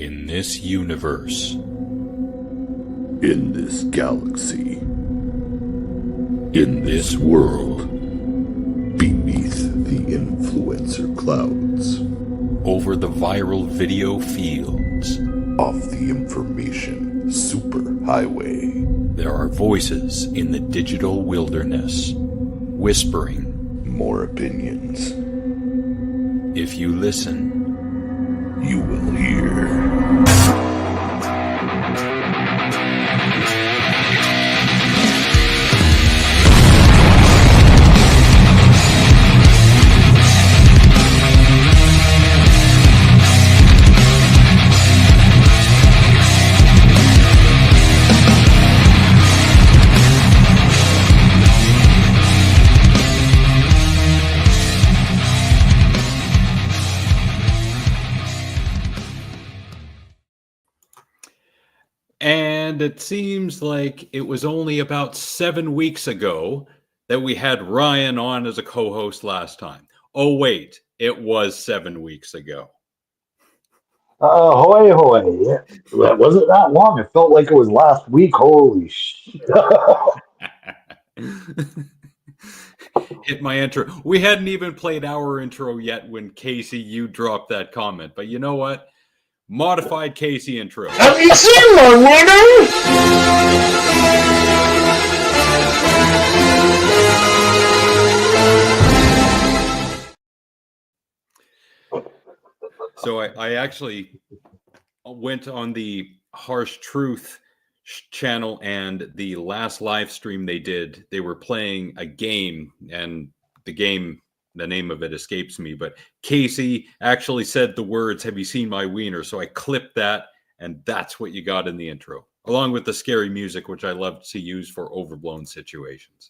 In this universe, in this galaxy, in this world, beneath the influencer clouds, over the viral video fields, off the information superhighway, there are voices in the digital wilderness, whispering more opinions. If you listen, you will hear. And it seems like it was only about 7 weeks ago that we had Ryan on as a co-host last time. Oh, wait, it was 7 weeks ago. Hoy, hoy. Yeah. Was it that long? It felt like it was last week. Holy shit. Hit my intro. We hadn't even played our intro yet when Casey, you dropped that comment. But you know what? Modified Casey intro. Have you seen my winner? So I actually went on the Harsh Truth channel, and the last live stream they did, they were playing a game, and the name of it escapes me, but Casey actually said the words, "Have you seen my wiener?" So I clipped that, and that's what you got in the intro, along with the scary music, which I love to use for overblown situations.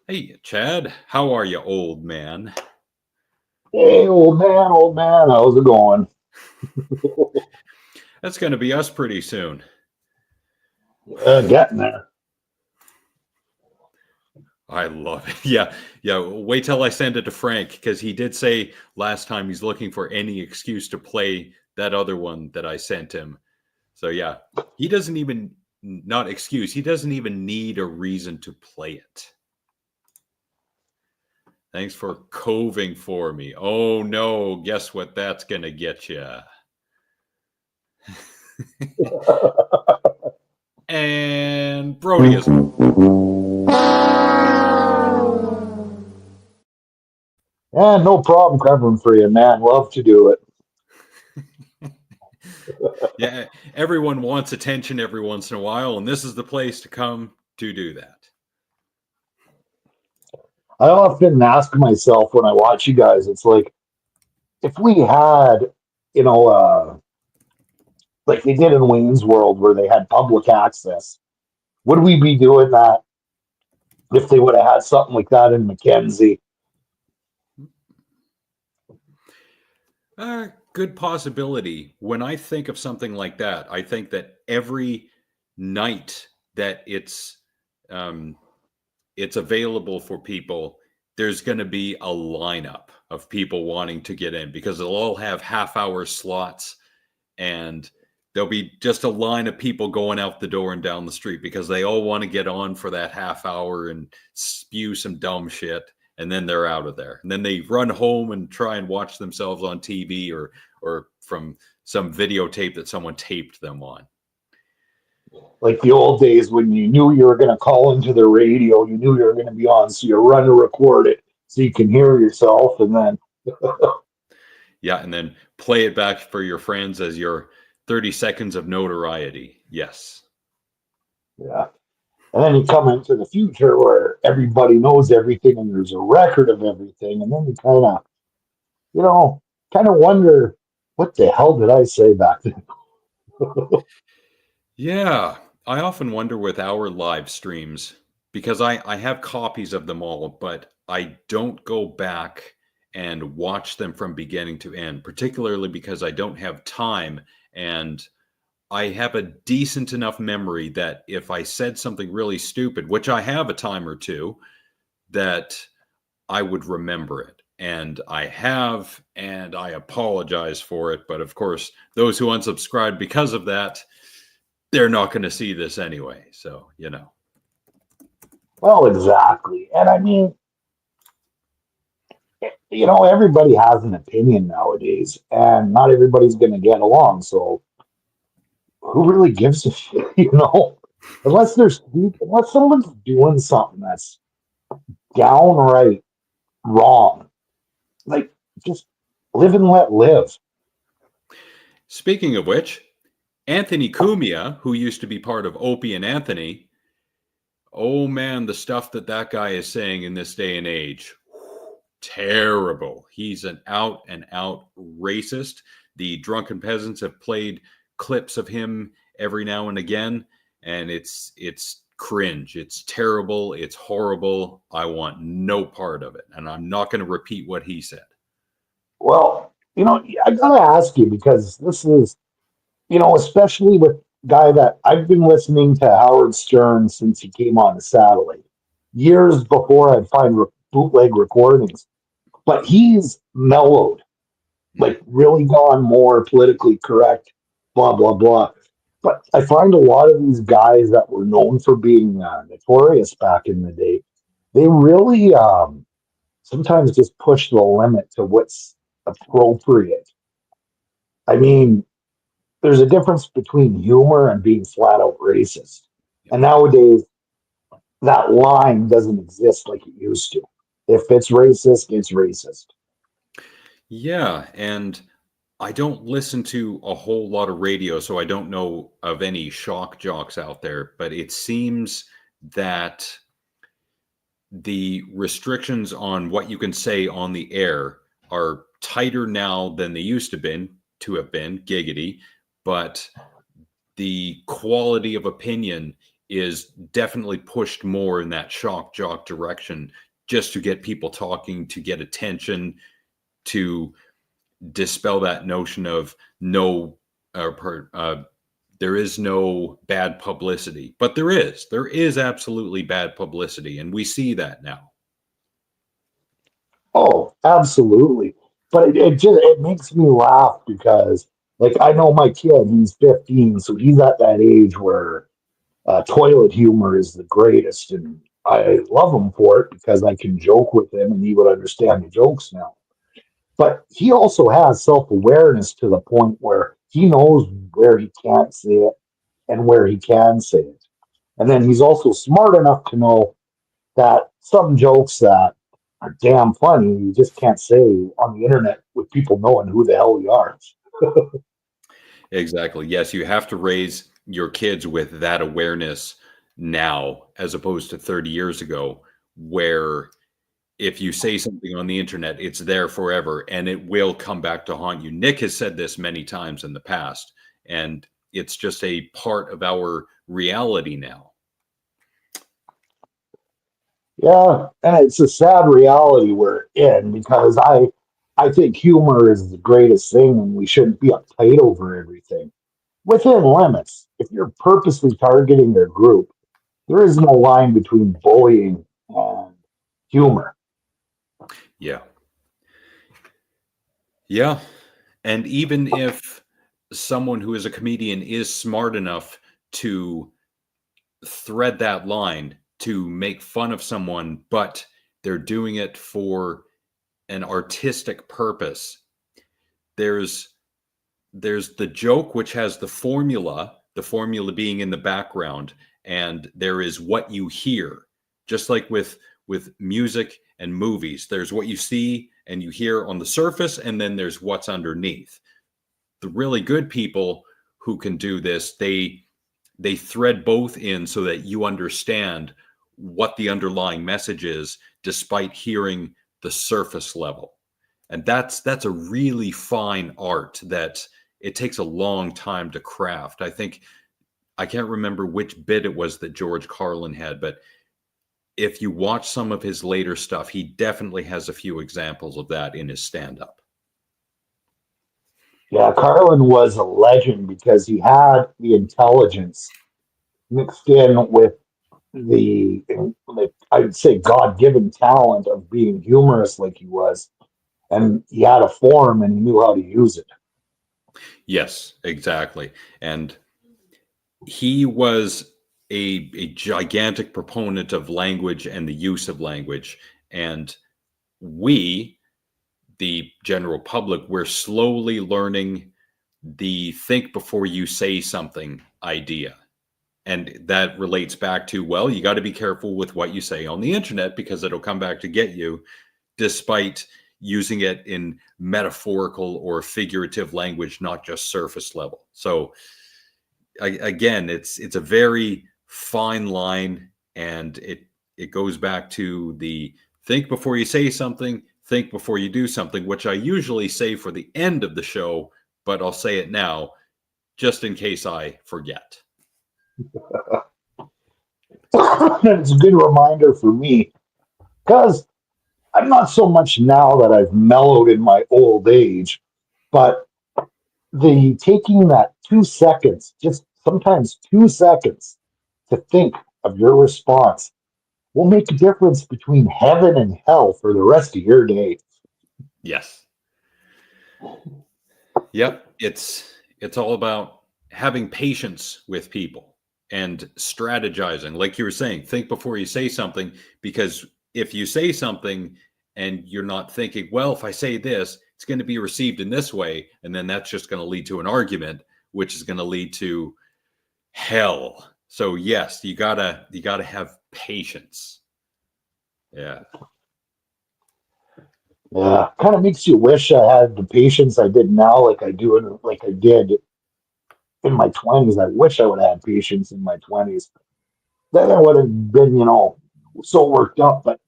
Hey, Chad, how are you, old man? Hey, old man, how's it going? That's going to be us pretty soon. Getting there. I love it. Yeah. Wait till I send it to Frank, because he did say last time he's looking for any excuse to play that other one that I sent him. So yeah, he doesn't even, not excuse, he doesn't even need a reason to play it. Thanks for coving for me. Oh no, guess what that's going to get you. And Brody is... Yeah, no problem covering for you, man. Love to do it. Yeah, everyone wants attention every once in a while, and this is the place to come to do that. I often ask myself when I watch you guys, it's like, if we had, like they did in Wayne's World where they had public access, would we be doing that if they would have had something like that in Mackenzie? Good possibility. When I think of something like that, I think that every night that it's available for people, there's going to be a lineup of people wanting to get in, because they'll all have half-hour slots, and there'll be just a line of people going out the door and down the street because they all want to get on for that half hour and spew some dumb shit. And then they're out of there. And then they run home and try and watch themselves on TV or from some videotape that someone taped them on. Like the old days when you knew you were going to call into the radio, you knew you were going to be on, so you run to record it so you can hear yourself, and then... Yeah, and then play it back for your friends as your 30 seconds of notoriety. Yes. Yeah. And then you come into the future where everybody knows everything and there's a record of everything. And then you kind of wonder, what the hell did I say back then? Yeah. I often wonder with our live streams, because I have copies of them all, but I don't go back and watch them from beginning to end, particularly because I don't have time, and I have a decent enough memory that if I said something really stupid, which I have a time or two, that I would remember it. and I have, and I apologize for it. But of course, those who unsubscribe because of that, they're not going to see this anyway. So, Well, exactly. And I mean, everybody has an opinion nowadays, and not everybody's going to get along. So who really gives a shit, unless someone's doing something that's downright wrong, like just live and let live. Speaking of which, Anthony Cumia, who used to be part of Opie and Anthony, oh man, the stuff that guy is saying in this day and age, terrible. He's an out and out racist. The Drunken Peasants have played clips of him every now and again, and it's cringe. It's terrible. It's horrible. I want no part of it, and I'm not going to repeat what he said. Well, I gotta ask you because this is, especially with guy that I've been listening to Howard Stern since he came on the satellite years before I'd find bootleg recordings, but he's mellowed, like really gone more politically correct, blah blah blah. But I find a lot of these guys that were known for being notorious back in the day, they really sometimes just push the limit to what's appropriate. I mean, there's a difference between humor and being flat out racist. And nowadays, that line doesn't exist like it used to. If it's racist, it's racist. Yeah, and I don't listen to a whole lot of radio, so I don't know of any shock jocks out there, but it seems that the restrictions on what you can say on the air are tighter now than they used to have been, giggity, but the quality of opinion is definitely pushed more in that shock jock direction, just to get people talking, to get attention, to dispel that notion of there is no bad publicity, but there is absolutely bad publicity, and we see that now. Oh, absolutely. But it makes me laugh because, like, I know my kid, he's 15, so he's at that age where toilet humor is the greatest, and I love him for it because I can joke with him and he would understand the jokes now. But he also has self awareness to the point where he knows where he can't say it and where he can say it. And then he's also smart enough to know that some jokes that are damn funny, you just can't say on the internet with people knowing who the hell you are. Exactly. Yes, you have to raise your kids with that awareness now, as opposed to 30 years ago, where if you say something on the internet, it's there forever and it will come back to haunt you. Nick has said this many times in the past, and it's just a part of our reality now. Yeah, and it's a sad reality we're in because I think humor is the greatest thing and we shouldn't be uptight over everything. Within limits, if you're purposely targeting their group, there is no line between bullying and humor. Yeah. Yeah. And even if someone who is a comedian is smart enough to thread that line to make fun of someone, but they're doing it for an artistic purpose, there's the joke, which has the formula being in the background, and there is what you hear. Just like with music and movies, there's what you see and you hear on the surface, and then there's what's underneath. The really good people who can do this, they thread both in so that you understand what the underlying message is, despite hearing the surface level. And that's a really fine art that it takes a long time to craft. I can't remember which bit it was that George Carlin had, but if you watch some of his later stuff, he definitely has a few examples of that in his stand-up. Yeah, Carlin was a legend because he had the intelligence mixed in with the I'd say God-given talent of being humorous like he was. and he had a form and he knew how to use it. Yes, exactly. And he was a gigantic proponent of language and the use of language. And we, the general public, we're slowly learning the think before you say something idea. And that relates back to, well, you got to be careful with what you say on the internet because it'll come back to get you, despite using it in metaphorical or figurative language, not just surface level. So again, it's a very fine line, and it goes back to the think before you say something, think before you do something, which I usually say for the end of the show, but I'll say it now just in case I forget. It's a good reminder for me because I'm not so much now that I've mellowed in my old age, but the taking that 2 seconds, just sometimes 2 seconds to think of your response will make a difference between heaven and hell for the rest of your day. Yes. Yep. It's all about having patience with people and strategizing. Like you were saying, think before you say something, because if you say something and you're not thinking, well, if I say this, it's going to be received in this way, and then that's just going to lead to an argument, which is going to lead to hell. So yes, you gotta have patience. Yeah. Yeah, kind of makes you wish I had the patience I did now, like I did in my 20s. I wish I would have had patience in my 20s. Then I would have been, so worked up. But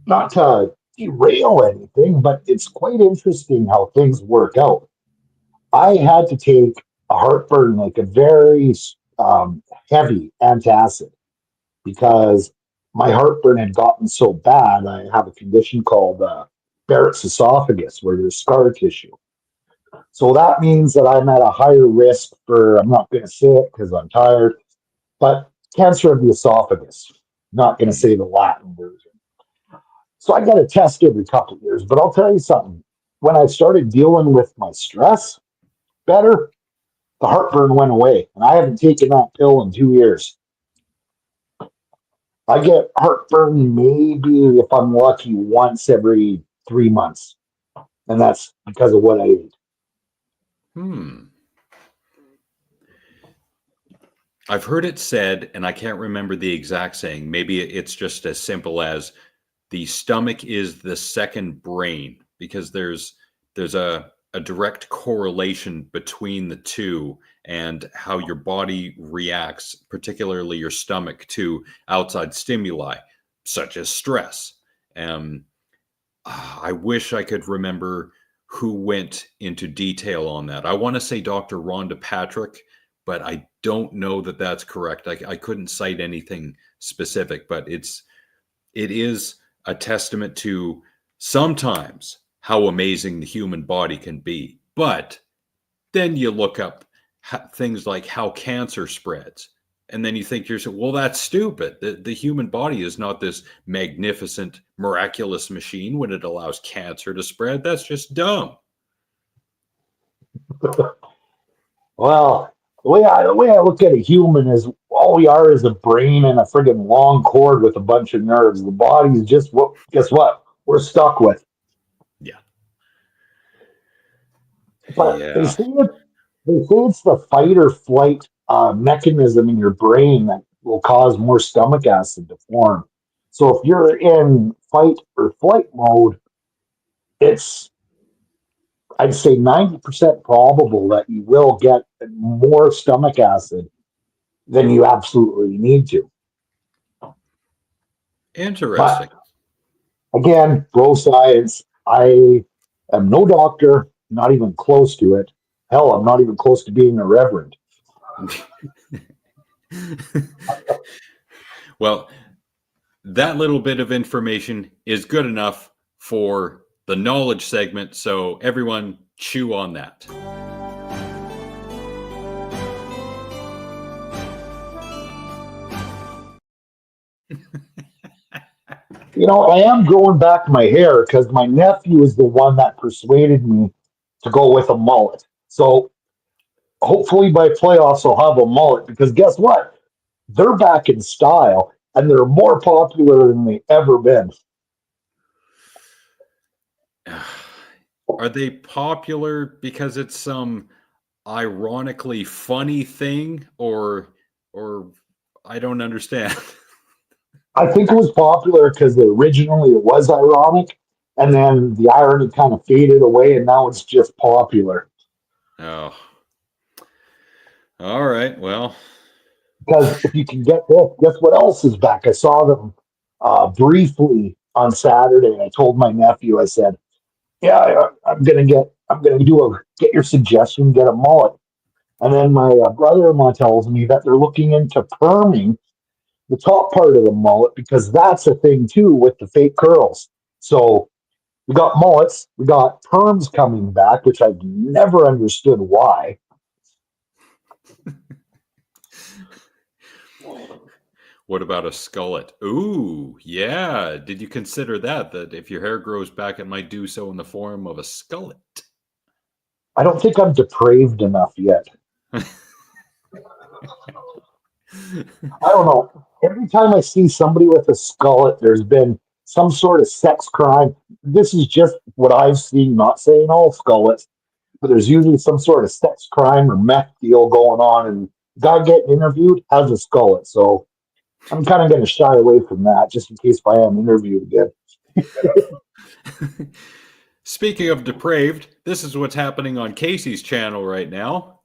not to derail anything, but it's quite interesting how things work out. I had to take a heartburn, like a very heavy antacid, because my heartburn had gotten so bad. I have a condition called Barrett's esophagus, where there's scar tissue. So that means that I'm at a higher risk for, I'm not going to say it because I'm tired, but cancer of the esophagus. Not going to Mhm. say the Latin version. So I got a test every couple of years. But I'll tell you something. When I started dealing with my stress better, the heartburn went away. And I haven't taken that pill in 2 years. I get heartburn maybe, if I'm lucky, once every 3 months. And that's because of what I ate. Hmm. I've heard it said, and I can't remember the exact saying. Maybe it's just as simple as the stomach is the second brain, because there's a direct correlation between the two and how your body reacts, particularly your stomach, to outside stimuli such as stress. Um, I wish I could remember who went into detail on that. I want to say Dr. Rhonda Patrick, but I don't know that that's correct. I couldn't cite anything specific, but it is a testament to sometimes how amazing the human body can be. But then you look up things like how cancer spreads. And then you think to yourself, well, that's stupid. The human body is not this magnificent, miraculous machine when it allows cancer to spread. That's just dumb. Well, the way I look at a human is all we are is a brain and a friggin' long cord with a bunch of nerves. The body is just what, guess what? We're stuck with. Yeah. But they Yeah. say it's the fight or flight mechanism in your brain that will cause more stomach acid to form. So if you're in fight or flight mode, it's, I'd say, 90% probable that you will get more stomach acid than you absolutely need to. Interesting. But again, bro science, I am no doctor, not even close to it. Hell, I'm not even close to being a reverend. Well, that little bit of information is good enough for the knowledge segment. So everyone chew on that. I am growing back my hair because my nephew is the one that persuaded me to go with a mullet. So hopefully by playoffs I'll have a mullet because guess what? They're back in style and they're more popular than they ever been. Are they popular because it's some ironically funny thing, or I don't understand? I think it was popular because originally it was ironic, and then the irony kind of faded away, and now it's just popular. Oh, all right. Well, Because if you can get this, guess what else is back? I saw them briefly on Saturday, and I told my nephew, I said, "Yeah, I'm gonna get your suggestion, get a mullet." And then my brother-in-law tells me that they're looking into perming the top part of the mullet because that's a thing too with the fake curls. So we got mullets, we got perms coming back, which I've never understood why. what about a skullet? Ooh, yeah. Did you consider that if your hair grows back, it might do so in the form of a skullet? I don't think I'm depraved enough yet. I don't know. Every time I see somebody with a skullet, there's been some sort of sex crime. This is just what I've seen, not saying all skullets, but there's usually some sort of sex crime or meth deal going on, and the guy getting interviewed has a skullet. So I'm kind of going to shy away from that just in case I am interviewed again. Speaking of depraved, this is what's happening on Casey's channel right now.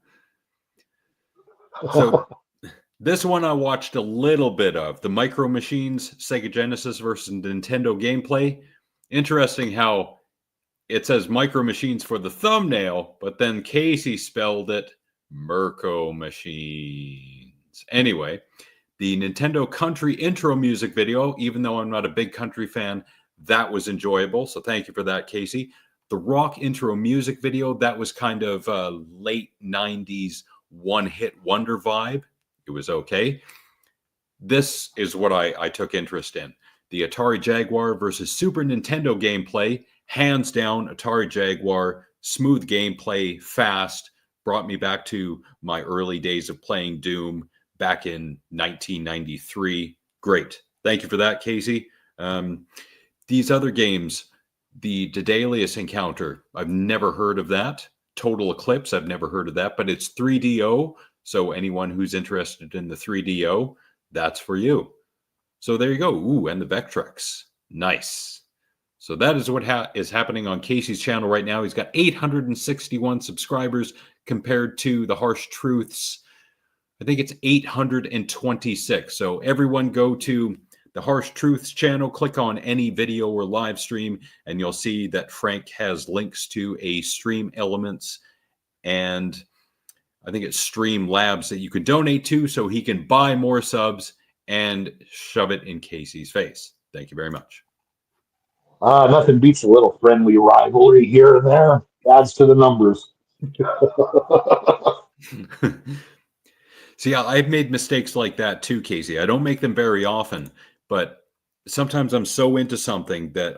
So this one I watched a little bit of, the Micro Machines Sega Genesis versus Nintendo gameplay. Interesting how it says Micro Machines for the thumbnail, but then Casey spelled it Mirko Machines. Anyway, the Nintendo Country intro music video, even though I'm not a big country fan, that was enjoyable. So thank you for that, Casey. The rock intro music video, that was kind of late 90s one-hit wonder vibe. It was okay. This is what I took interest in. The Atari Jaguar versus Super Nintendo gameplay. Hands down, Atari Jaguar, smooth gameplay, fast, brought me back to my early days of playing Doom back in 1993. Great. Thank you for that, Casey. These other games, the Daedalus Encounter, I've never heard of that. Total Eclipse, I've never heard of that, but it's 3DO. So anyone who's interested in the 3DO, that's for you. So there you go. Ooh, and the Vectrex. Nice. So that is what is happening on Casey's channel right now. He's got 861 subscribers compared to the Harsh Truths. I think it's 826. So everyone go to the Harsh Truths channel, click on any video or live stream, and you'll see that Frank has links to a Stream Elements and I think it's Stream Labs that you can donate to so he can buy more subs and shove it in Casey's face. Thank you very much. Nothing beats a little friendly rivalry here and there. Adds to the numbers. See, I've made mistakes like that too, Casey. I don't make them very often, but sometimes I'm so into something that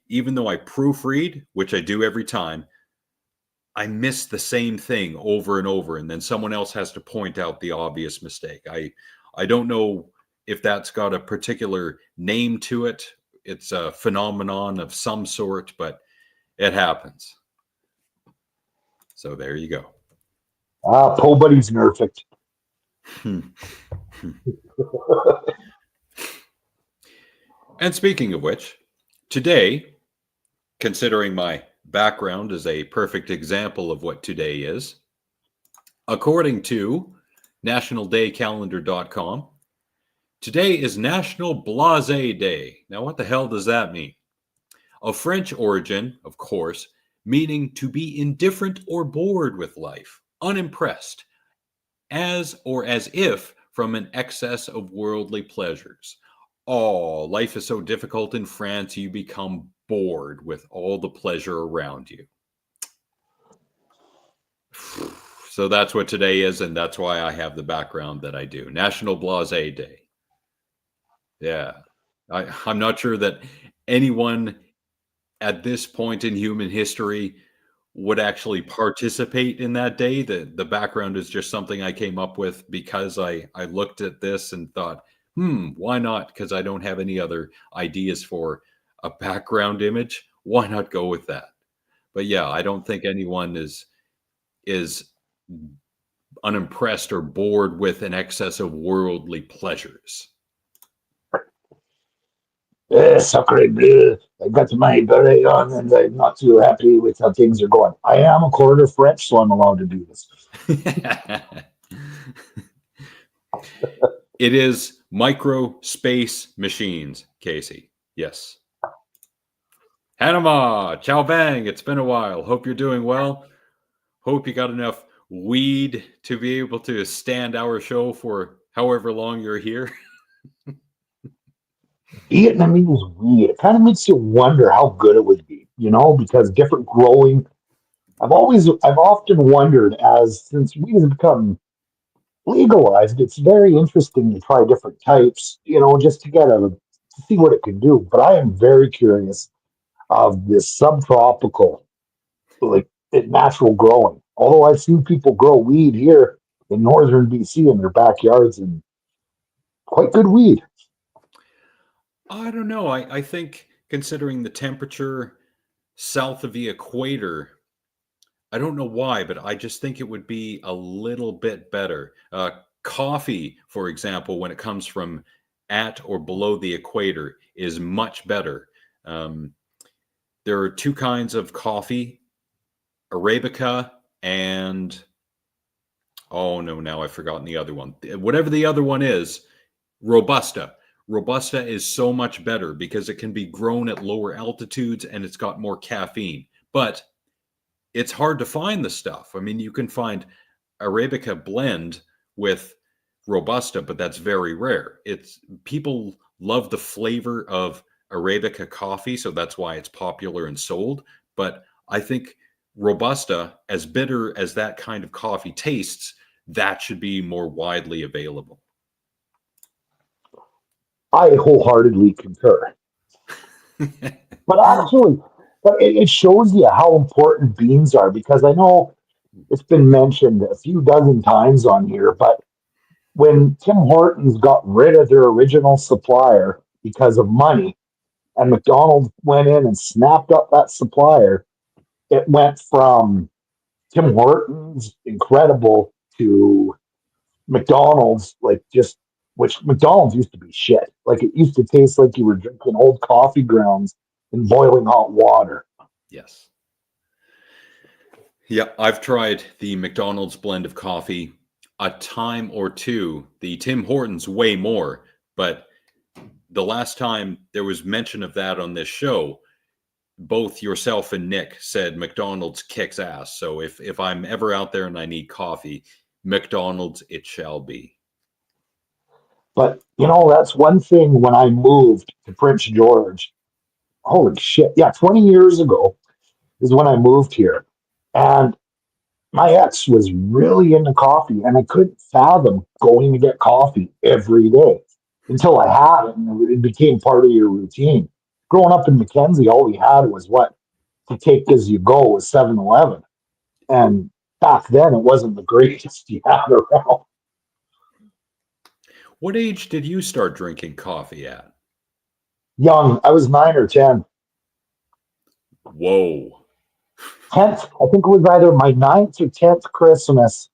even though I proofread, which I do every time, I miss the same thing over and over, and then someone else has to point out the obvious mistake. I don't know if that's got a particular name to it. It's a phenomenon of some sort, but it happens. So there you go. Po Buddy's perfect. And speaking of which, today, considering my background is a perfect example of what today is, according to nationaldaycalendar.com, today is National Blasé Day. Now, what the hell does that mean? Of French origin, of course, meaning to be indifferent or bored with life, unimpressed, as or as if from an excess of worldly pleasures. Oh, life is so difficult in France, you become bored with all the pleasure around you. So that's what today is, and that's why I have the background that I do. National Blasé Day. Yeah. I'm not sure that anyone at this point in human history would actually participate in that day. The background is just something I came up with because I looked at this and thought, why not? Because I don't have any other ideas for a background image. Why not go with that? But yeah, I don't think anyone is unimpressed or bored with an excess of worldly pleasures. Sacre bleu. I got my beret on and I'm not too happy with how things are going. I am a quarter French, so I'm allowed to do this. It is micro space machines, Casey. Yes. Panama, ciao bang. It's been a while. Hope you're doing well. Hope you got enough weed to be able to stand our show for however long you're here. Vietnamese weed. It kind of makes you wonder how good it would be, because different growing. I've often wondered as since weed has become legalized, it's very interesting to try different types, just to see what it can do. But I am very curious of this subtropical, like natural growing. Although I've seen people grow weed here in northern BC in their backyards and quite good weed. I don't know. I think considering the temperature south of the equator, I don't know why, but I just think it would be a little bit better. Coffee, for example, when it comes from at or below the equator, is much better. Um, there are two kinds of coffee, Arabica and, oh no, now I've forgotten the other one. Whatever the other one is, Robusta. Robusta is so much better because it can be grown at lower altitudes and it's got more caffeine. But it's hard to find the stuff. I mean, you can find Arabica blend with Robusta, but that's very rare. It's people love the flavor of Arabica coffee, so that's why it's popular and sold. But I think Robusta, as bitter as that kind of coffee tastes, that should be more widely available. I wholeheartedly concur. But actually, it shows you how important beans are because I know it's been mentioned a few dozen times on here, but when Tim Hortons got rid of their original supplier because of money, and McDonald's went in and snapped up that supplier, it went from Tim Hortons incredible to McDonald's like just which McDonald's used to be shit. Like it used to taste like you were drinking old coffee grounds in boiling hot water. Yes. Yeah, I've tried the McDonald's blend of coffee a time or two. The Tim Hortons way more, but the last time there was mention of that on this show, both yourself and Nick said McDonald's kicks ass. So if I'm ever out there and I need coffee, McDonald's it shall be. But that's one thing when I moved to Prince George. Holy shit. Yeah, 20 years ago is when I moved here. And my ex was really into coffee, and I couldn't fathom going to get coffee every day until I had it, and it became part of your routine. Growing up in Mackenzie, all we had was what to take as you go was 7-Eleven. And back then, it wasn't the greatest you had around. What age did you start drinking coffee at? Young, I was 9 or 10. Whoa. 10th, I think it was either my 9th or 10th Christmas.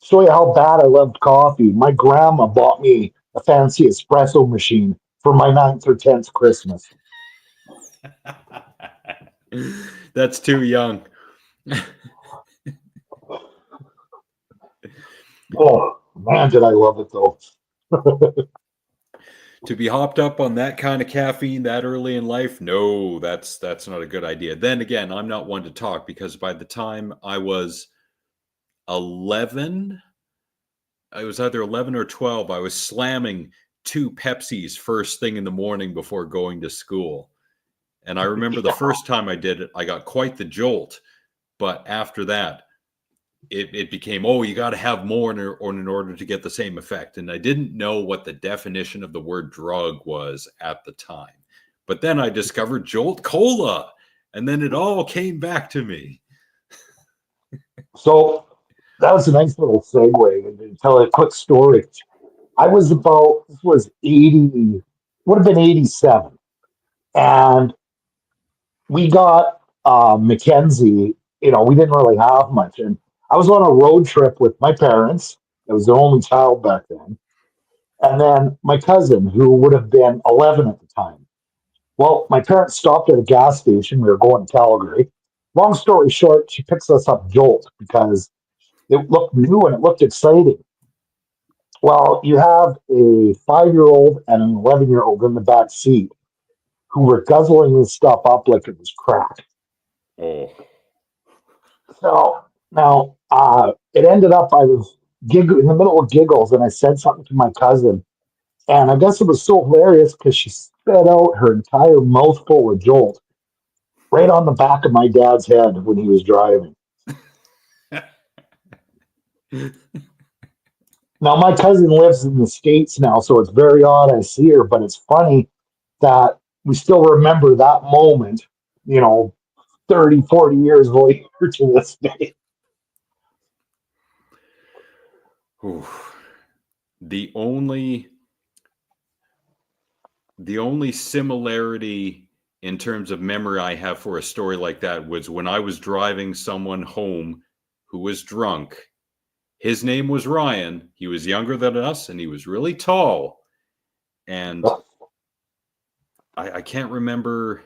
Show you how bad I loved coffee. My grandma bought me a fancy espresso machine for my 9th or 10th Christmas. That's too young. Oh, man, did I love it though. To be hopped up on that kind of caffeine that early in life, no, that's not a good idea. Then again, I'm not one to talk because by the time I was 11, I was either 11 or 12, I was slamming 2 Pepsis first thing in the morning before going to school. And I remember the first time I did it, I got quite the jolt. But after that, it became, oh, you got to have more in order to get the same effect. And I didn't know what the definition of the word drug was at the time. But then I discovered Jolt Cola, and then it all came back to me. So that was a nice little segue to tell a quick story. I was about, this was 80, would have been 87. And we got Mackenzie, we didn't really have much. And I was on a road trip with my parents. I was the only child back then. And then my cousin, who would have been 11 at the time. Well, my parents stopped at a gas station. We were going to Calgary. Long story short, she picks us up Jolt because it looked new and it looked exciting. Well, you have a 5-year-old and an 11-year-old in the back seat who were guzzling this stuff up like it was crack. Oh. So now it ended up I was in the middle of giggles and I said something to my cousin. And I guess it was so hilarious because she spit out her entire mouthful of Jolt right on the back of my dad's head when he was driving. Now, my cousin lives in the States now, so it's very odd I see her, but it's funny that we still remember that moment, 30, 40 years later to this day. Ooh. The only similarity in terms of memory I have for a story like that was when I was driving someone home who was drunk. His name was Ryan. He was younger than us, and he was really tall. And I can't remember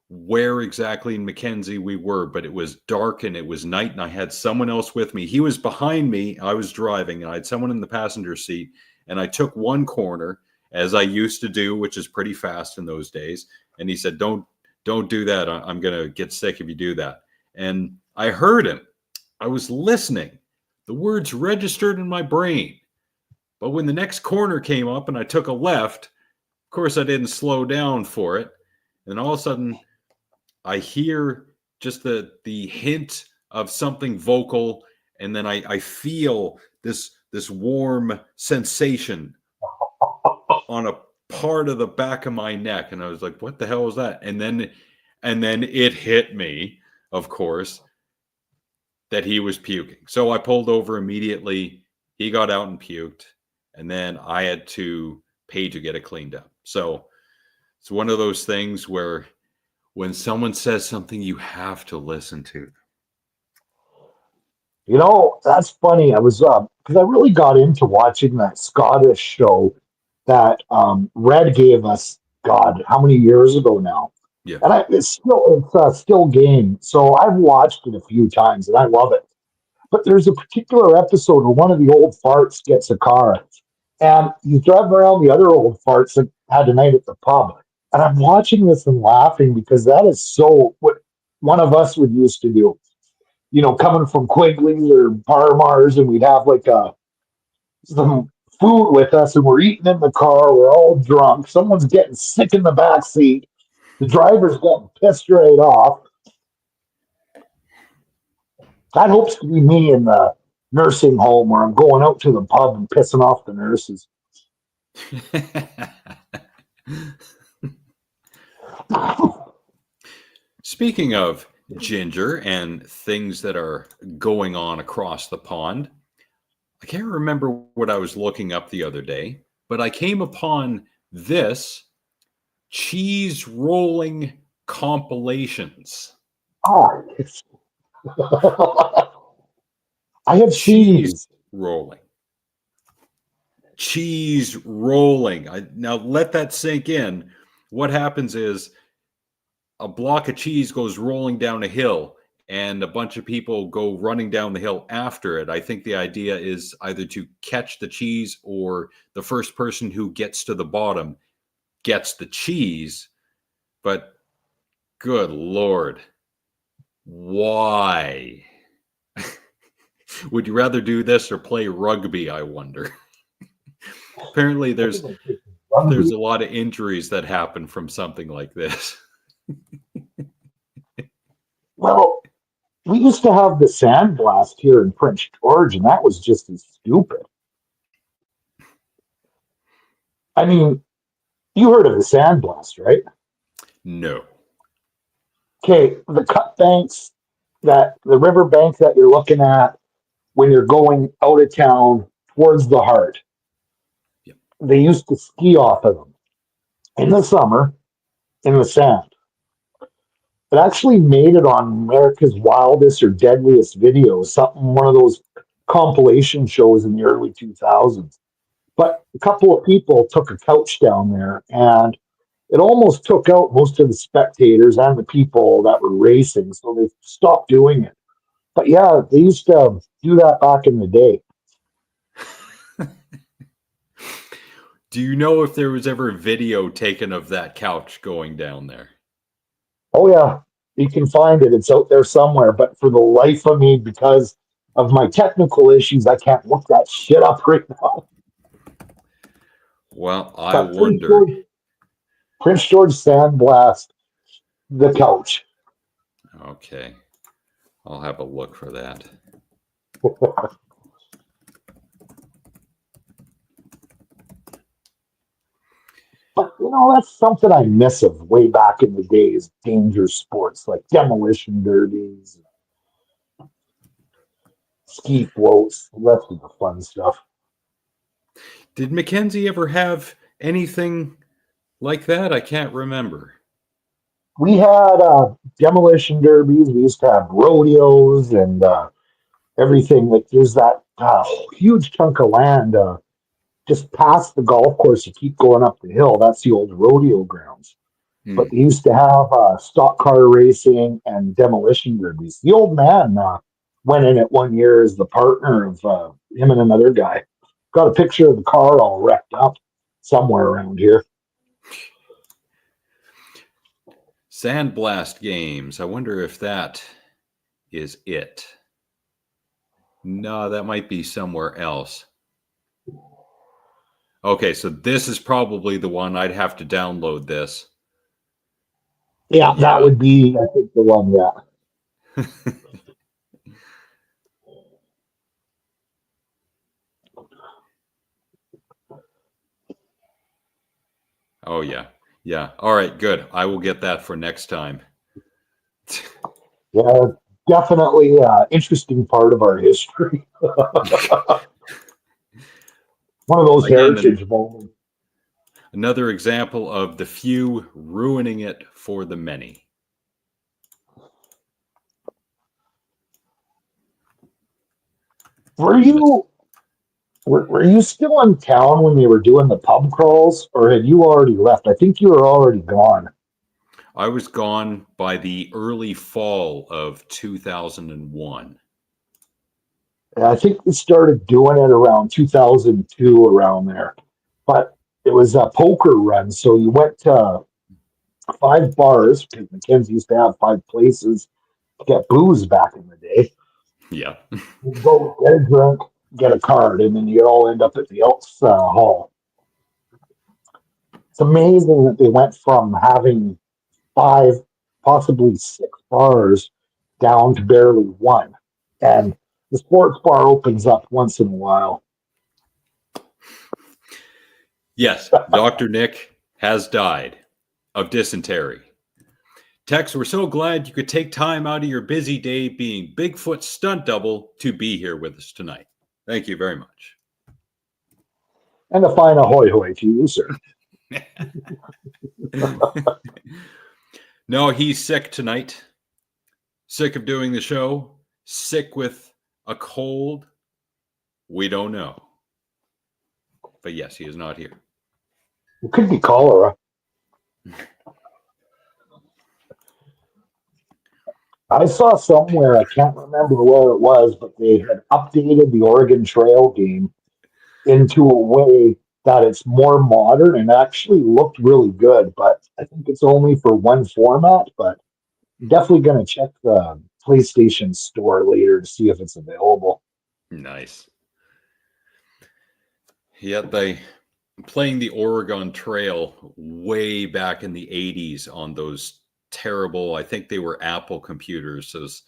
where exactly in Mackenzie we were, but it was dark and it was night, and I had someone else with me. He was behind me. I was driving, and I had someone in the passenger seat, and I took one corner, as I used to do, which is pretty fast in those days. And he said, don't do that. I'm going to get sick if you do that. And I heard him. I was listening. The words registered in my brain. But when the next corner came up and I took a left, of course, I didn't slow down for it. And all of a sudden, I hear just the hint of something vocal. And then I feel this warm sensation on a part of the back of my neck. And I was like, what the hell is that? And then it hit me, of course, that he was puking. So I pulled over immediately. He got out and puked. And then I had to pay to get it cleaned up. So it's one of those things where when someone says something, you have to listen to. That's funny. I was because I really got into watching that Scottish show that Red gave us. God, how many years ago now? Yeah. And it's still game. So I've watched it a few times and I love it. But there's a particular episode where one of the old farts gets a car and he's driving around the other old farts that had a night at the pub. And I'm watching this and laughing because that is so what one of us would used to do. Coming from Quigley's or Parmar's, and we'd have like some food with us, and we're eating in the car. We're all drunk. Someone's getting sick in the back seat. The driver's getting pissed right off. That hopes to be me in the nursing home where I'm going out to the pub and pissing off the nurses. Speaking of ginger and things that are going on across the pond, I can't remember what I was looking up the other day, but I came upon this cheese rolling compilations. Oh, I have cheese rolling. Cheese rolling. Now let that sink in. What happens is a block of cheese goes rolling down a hill and a bunch of people go running down the hill after it. I think the idea is either to catch the cheese or the first person who gets to the bottom gets the cheese. But good Lord, why? Would you rather do this or play rugby, I wonder? Apparently there's a lot of injuries that happen from something like this. Well, We used to have the sandblast here in Prince George, and that was just as stupid. I mean, you heard of the sandblast, right? No. Okay, the cut banks that the river bank that you're looking at when you're going out of town towards the heart, Yep. they used to ski off of them in the summer in the sand. It actually made it on America's Wildest or Deadliest Videos, something one of those compilation shows in the early 2000s. But a couple of people took a couch down there, and it almost took out most of the spectators and the people that were racing, so they stopped doing it. But yeah, they used to do that back in the day. Do you know if there was ever a video taken of that couch going down there? Oh yeah, you can find it. It's out there somewhere. But for the life of me, because of my technical issues, I can't look that shit up right now. Well, I But wonder. Prince George Sandblast, the couch. Okay. I'll have a look for that. But that's something I miss of way back in the days. Dangerous sports like demolition derbies, ski floats, the rest of the fun stuff. Did Mackenzie ever have anything like that? I can't remember. We had demolition derbies. We used to have rodeos and everything. Like there's that huge chunk of land just past the golf course. You keep going up the hill. That's the old rodeo grounds. But Hmm. they used to have stock car racing and demolition derbies. The old man went in it one year as the partner of him and another guy. Got a picture of the car all wrecked up somewhere around here. Sandblast games. I wonder if that is it. No, that might be somewhere else. Okay, so this is probably the one. I'd have to download this. Yeah, that Yeah. would be, I think, the one. Yeah. Oh, yeah. Yeah. All right, good. I will get that for next time. Yeah, definitely interesting part of our history. One of those Again, heritage moments. another example of the few ruining it for the many. Were And this, you were you still in town when they were doing the pub crawls, or had you already left? I think you were already gone. I was gone by the early fall of 2001. And I think we started doing it around 2002, around there. But it was a poker run, so you went to 5 bars because Mackenzie used to have 5 places to get booze back in the day. Yeah. You go get a drink, get a card, and then you all end up at the Elks Hall. It's amazing that they went from having 5, possibly 6 bars down to barely one. And the sports bar opens up once in a while. Yes, Dr. Nick has died of dysentery. Tex, we're so glad you could take time out of your busy day being Bigfoot's stunt double to be here with us tonight. Thank you very much. And a fine ahoy hoy to you, sir. No, he's sick tonight. Sick of doing the show. Sick with a cold. We don't know. But yes, he is not here. It could be cholera. I saw somewhere, I can't remember where it was, but they had updated the Oregon Trail game into a way that it's more modern and actually looked really good. But I think it's only for one format, but definitely going to check the PlayStation store later to see if it's available. Nice. Yet they playing the Oregon Trail way back in the 80s on those terrible, I think they were Apple computers, those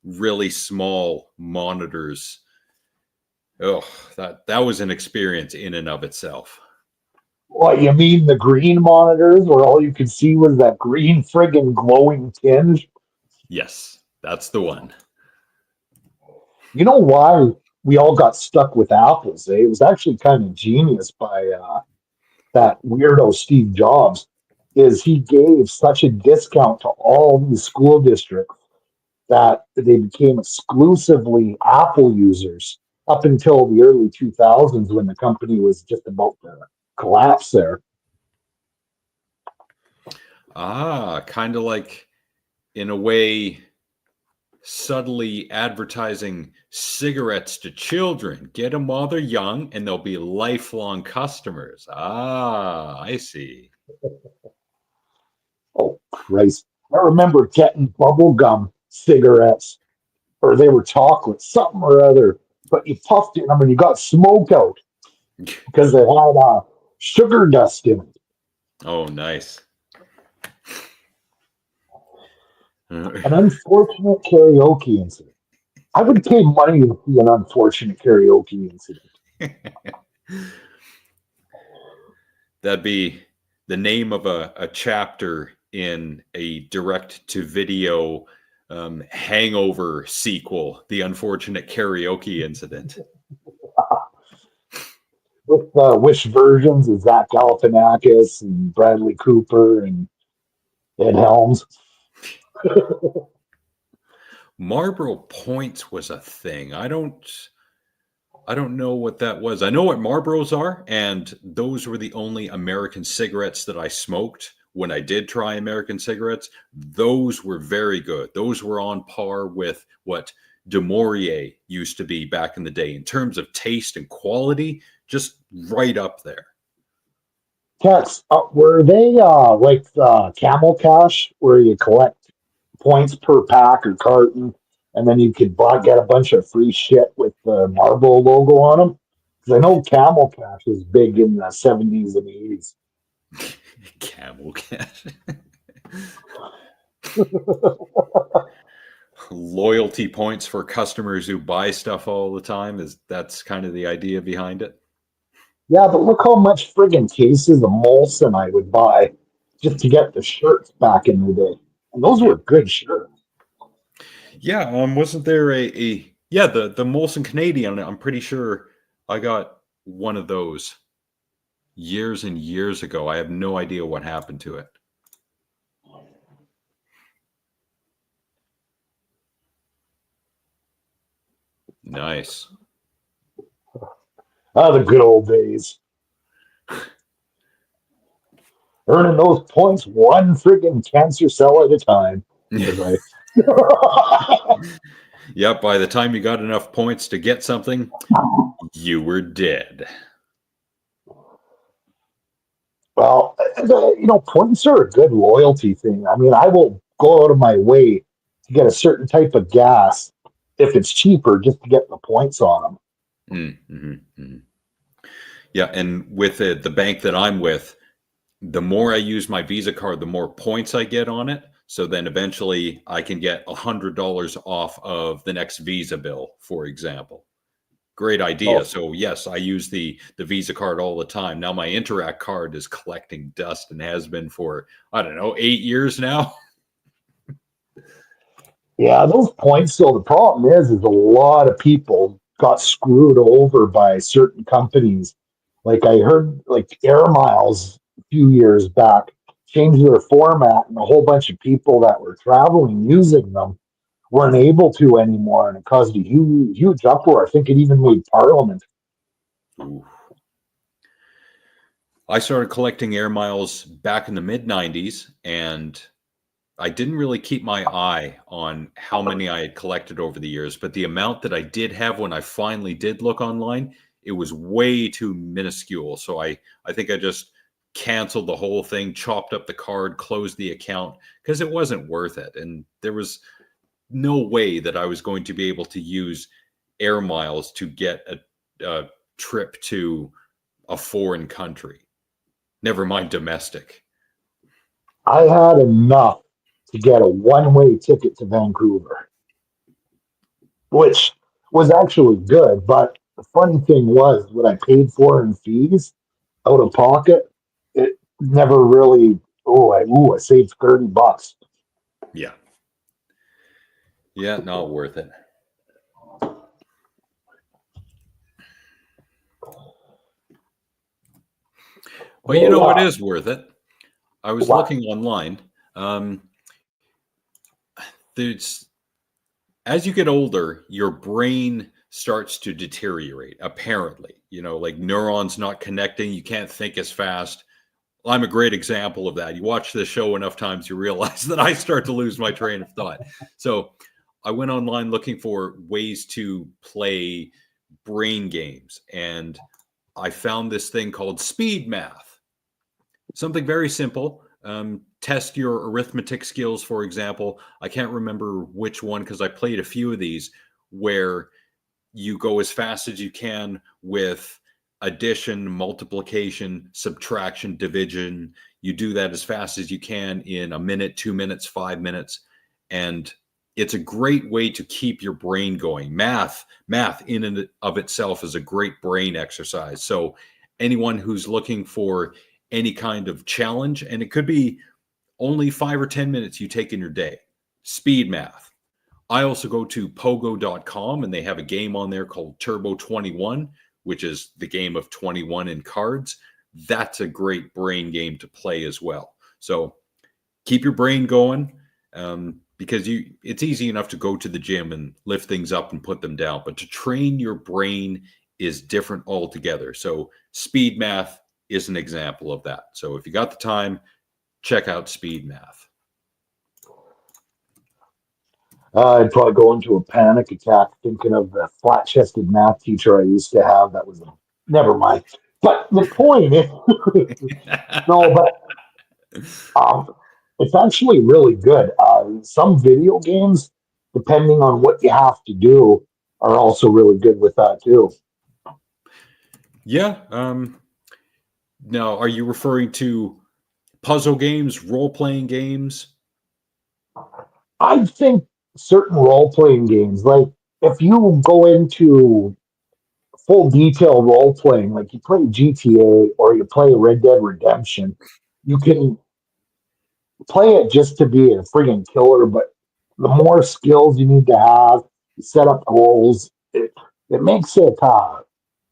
really small monitors. Oh, that was an experience in and of itself. What, you mean the green monitors where all you could see was that green friggin' glowing tinge? Yes, that's the one. You know why we all got stuck with apples, eh? It was actually kind of genius by that weirdo Steve Jobs, is he gave such a discount to all these school districts that they became exclusively Apple users up until the early 2000s when the company was just about to collapse there. Kind of like, in a way, subtly advertising cigarettes to children. Get them while they're young and they'll be lifelong customers. I see. Oh, Christ. I remember getting bubblegum cigarettes, or they were chocolate, something or other, but you puffed in them and you got smoke out because they had sugar dust in it. Oh, nice. An unfortunate karaoke incident. I would pay money to see an unfortunate karaoke incident. That'd be the name of a chapter in a direct to video hangover sequel, The Unfortunate Karaoke Incident. With which versions is Zach Galifianakis and Bradley Cooper and Ed Helms? Marlboro Points was a thing. I don't know what that was. I know what Marlboros are, and those were the only American cigarettes that I smoked when I did try American cigarettes. Those were very good. Those were on par with what De Maurier used to be back in the day in terms of taste and quality, just right up there. Tex, were they like Camel Cash, where you collect points per pack or carton, and then you could get a bunch of free shit with the Marlboro logo on them? Because I know Camel Cash was big in the 70s and 80s. Camel Cash. Loyalty points for customers who buy stuff all the time, that's kind of the idea behind it. Yeah, but look how much friggin' cases of Molson I would buy just to get the shirts back in the day. And those Yeah. were good shirts. Yeah, wasn't there yeah, the Molson Canadian, I'm pretty sure I got one of those years and years ago. I have no idea what happened to it. Nice. Ah, the good old days. Earning those points one friggin' cancer cell at a time. As I Yep, by the time you got enough points to get something, you were dead. Well, points are a good loyalty thing. I mean, I will go out of my way to get a certain type of gas if it's cheaper just to get the points on them. Mm-hmm. Yeah, and with the bank that I'm with, the more I use my Visa card, the more points I get on it. So then eventually I can get $100 off of the next Visa bill, for example. Great idea. Oh, So yes, I use the Visa card all the time. Now my Interact card is collecting dust and has been for, I don't know, 8 years now. yeah, those points. So the problem is a lot of people got screwed over by certain companies. Like I heard, like Air Miles a few years back changed their format, and a whole bunch of people that were traveling using them weren't able to anymore, and it caused a huge uproar. I think it even made Parliament. Ooh. I started collecting air miles back in the mid 90s, and I didn't really keep my eye on how many I had collected over the years, but the amount that I did have when I finally did look online, it was way too minuscule. So I think I just canceled the whole thing, chopped up the card, closed the account because it wasn't worth it. And there was no way that I was going to be able to use air miles to get a trip to a foreign country, never mind domestic. I had enough to get a one-way ticket to Vancouver. which was actually good. But the funny thing was, what I paid for in fees out of pocket, it never really. I saved $30. Yeah. Yeah, not worth it. But you know what Well, is worth it? I was what? looking online. Um, there's as you get older, your brain starts to deteriorate, apparently. Like neurons not connecting, you can't think as fast. I'm a great example of that. You watch this show enough times, you realize that I start to lose my train of thought. So I went online looking for ways to play brain games, and I found this thing called speed math. Something very simple. Test your arithmetic skills, for example. I can't remember which one because I played a few of these where you go as fast as you can with addition, multiplication, subtraction, division. You do that as fast as you can in a minute, 2 minutes, 5 minutes. And it's a great way to keep your brain going. Math in and of itself is a great brain exercise. So anyone who's looking for any kind of challenge, and it could be only 5 or 10 minutes you take in your day, speed math. I also go to pogo.com and they have a game on there called Turbo 21, which is the game of 21 in cards. That's a great brain game to play as well. So keep your brain going, because it's easy enough to go to the gym and lift things up and put them down, but to train your brain is different altogether. So speed math is an example of that. So if you got the time, check out speed math. I'd probably go into a panic attack thinking of the flat chested math teacher I used to have. That was never mind. But the point is, no, but um, it's actually really good. Some video games, depending on what you have to do, are also really good with that too. Yeah. Now, are you referring to puzzle games, role playing games? I think certain role playing games, like if you go into full detail role playing, like you play GTA or you play Red Dead Redemption, you can play it just to be a friggin' killer, but the more skills you need to have, you set up goals, it makes it,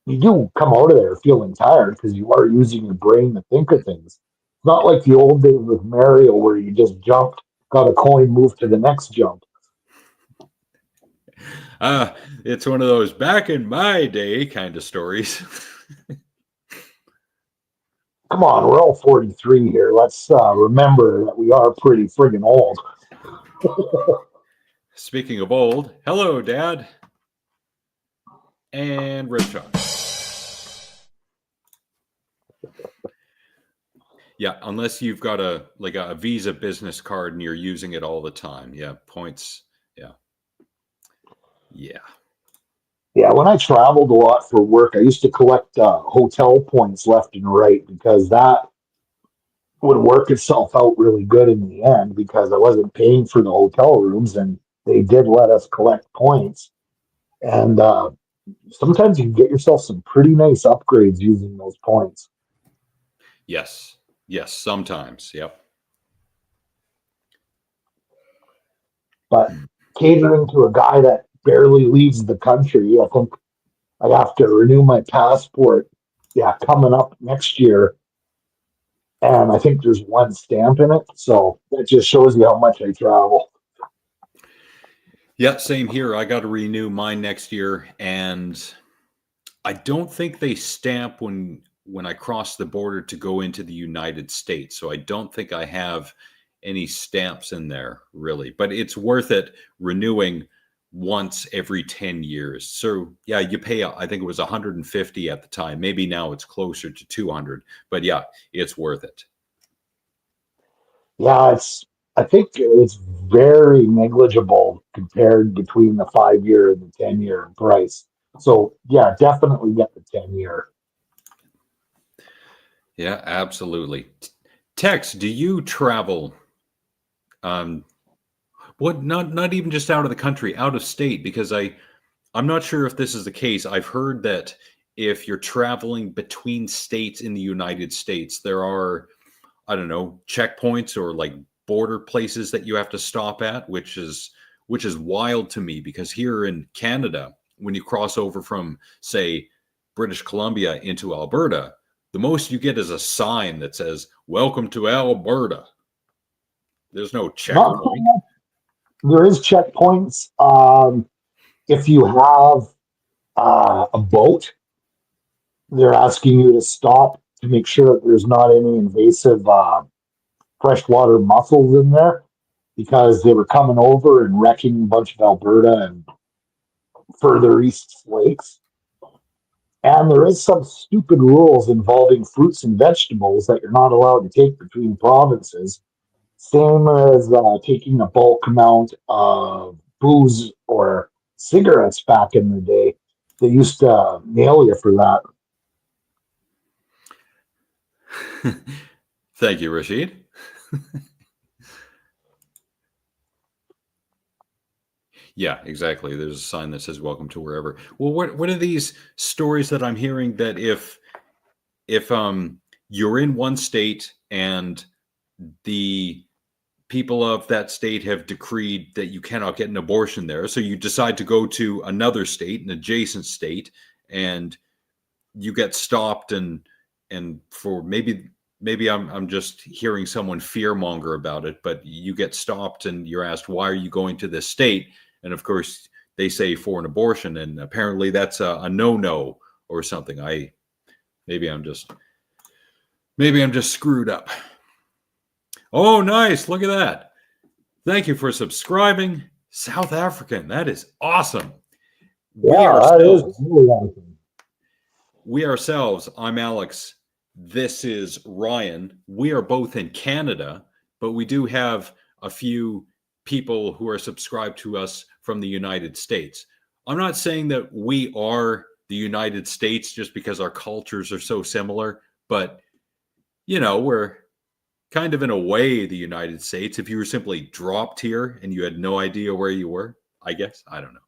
you do come out of there feeling tired because you are using your brain to think of things. It's not like the old days with Mario where you just jumped, got a coin, moved to the next jump. It's one of those back in my day kind of stories. Come on, we're all 43 here. Let's remember that we are pretty friggin' old. Speaking of old, hello, Dad. And Ripshot. Yeah, unless you've got a Visa business card and you're using it all the time. Yeah, points. Yeah. Yeah. Yeah, when I traveled a lot for work, I used to collect hotel points left and right because that would work itself out really good in the end because I wasn't paying for the hotel rooms and they did let us collect points. And sometimes you can get yourself some pretty nice upgrades using those points. Yes. Yes, sometimes. Yep. But catering to a guy that barely leaves the country, I think I have to renew my passport. Yeah, coming up next year. And I think there's one stamp in it. So that just shows you how much I travel. Yeah, same here. I got to renew mine next year, and I don't think they stamp when I cross the border to go into the United States. So I don't think I have any stamps in there really, but it's worth it renewing once every 10 years. So yeah, you pay, I think it was 150 at the time. Maybe now it's closer to 200, but yeah, it's worth it. Yeah, I think it's very negligible compared between the 5 year and the 10 year price. So yeah, definitely get the 10 year. Yeah, absolutely. Tex, do you travel? Um, what not even just out of the country, out of state? Because I'm not sure if this is the case. I've heard that if you're traveling between states in the United States, there are, I don't know, checkpoints or like border places that you have to stop at, which is wild to me because here in Canada, when you cross over from, say, British Columbia into Alberta, the most you get is a sign that says, "Welcome to Alberta." There's no Not so checkpoint. much. There is checkpoints. If you have a boat, they're asking you to stop to make sure that there's not any invasive freshwater mussels in there because they were coming over and wrecking a bunch of Alberta and further east lakes. And there is some stupid rules involving fruits and vegetables that you're not allowed to take between provinces. Same as taking a bulk amount of booze or cigarettes back in the day. They used to nail you for that. Thank you, Rashid. Yeah, exactly. There's a sign that says "Welcome to wherever." Well, what are these stories that I'm hearing that if you're in one state and the people of that state have decreed that you cannot get an abortion there, so you decide to go to another state, an adjacent state, and you get stopped and for maybe I'm just hearing someone fearmonger about it, but you get stopped and you're asked, why are you going to this state? And of course they say for an abortion, and apparently that's a no-no or something. Maybe I'm just screwed up. Oh, nice. Look at that. Thank you for subscribing. South African. That is awesome. Yeah, that is really awesome. We ourselves, I'm Alex. This is Ryan. We are both in Canada, but we do have a few people who are subscribed to us from the United States. I'm not saying that we are the United States just because our cultures are so similar, but we're kind of in a way the United States if you were simply dropped here and you had no idea where you were, I guess. I don't know.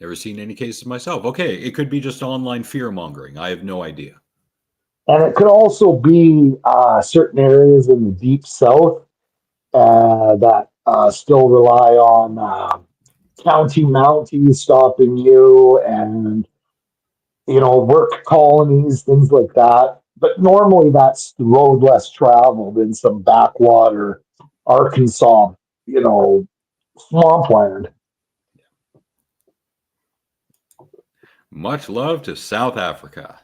Never seen any cases myself. Okay, it could be just online fear mongering. I have no idea. And it could also be certain areas in the deep south that still rely on county mounties stopping you and, work colonies, things like that. But normally that's the road less traveled in some backwater Arkansas, swampland. Much love to South Africa.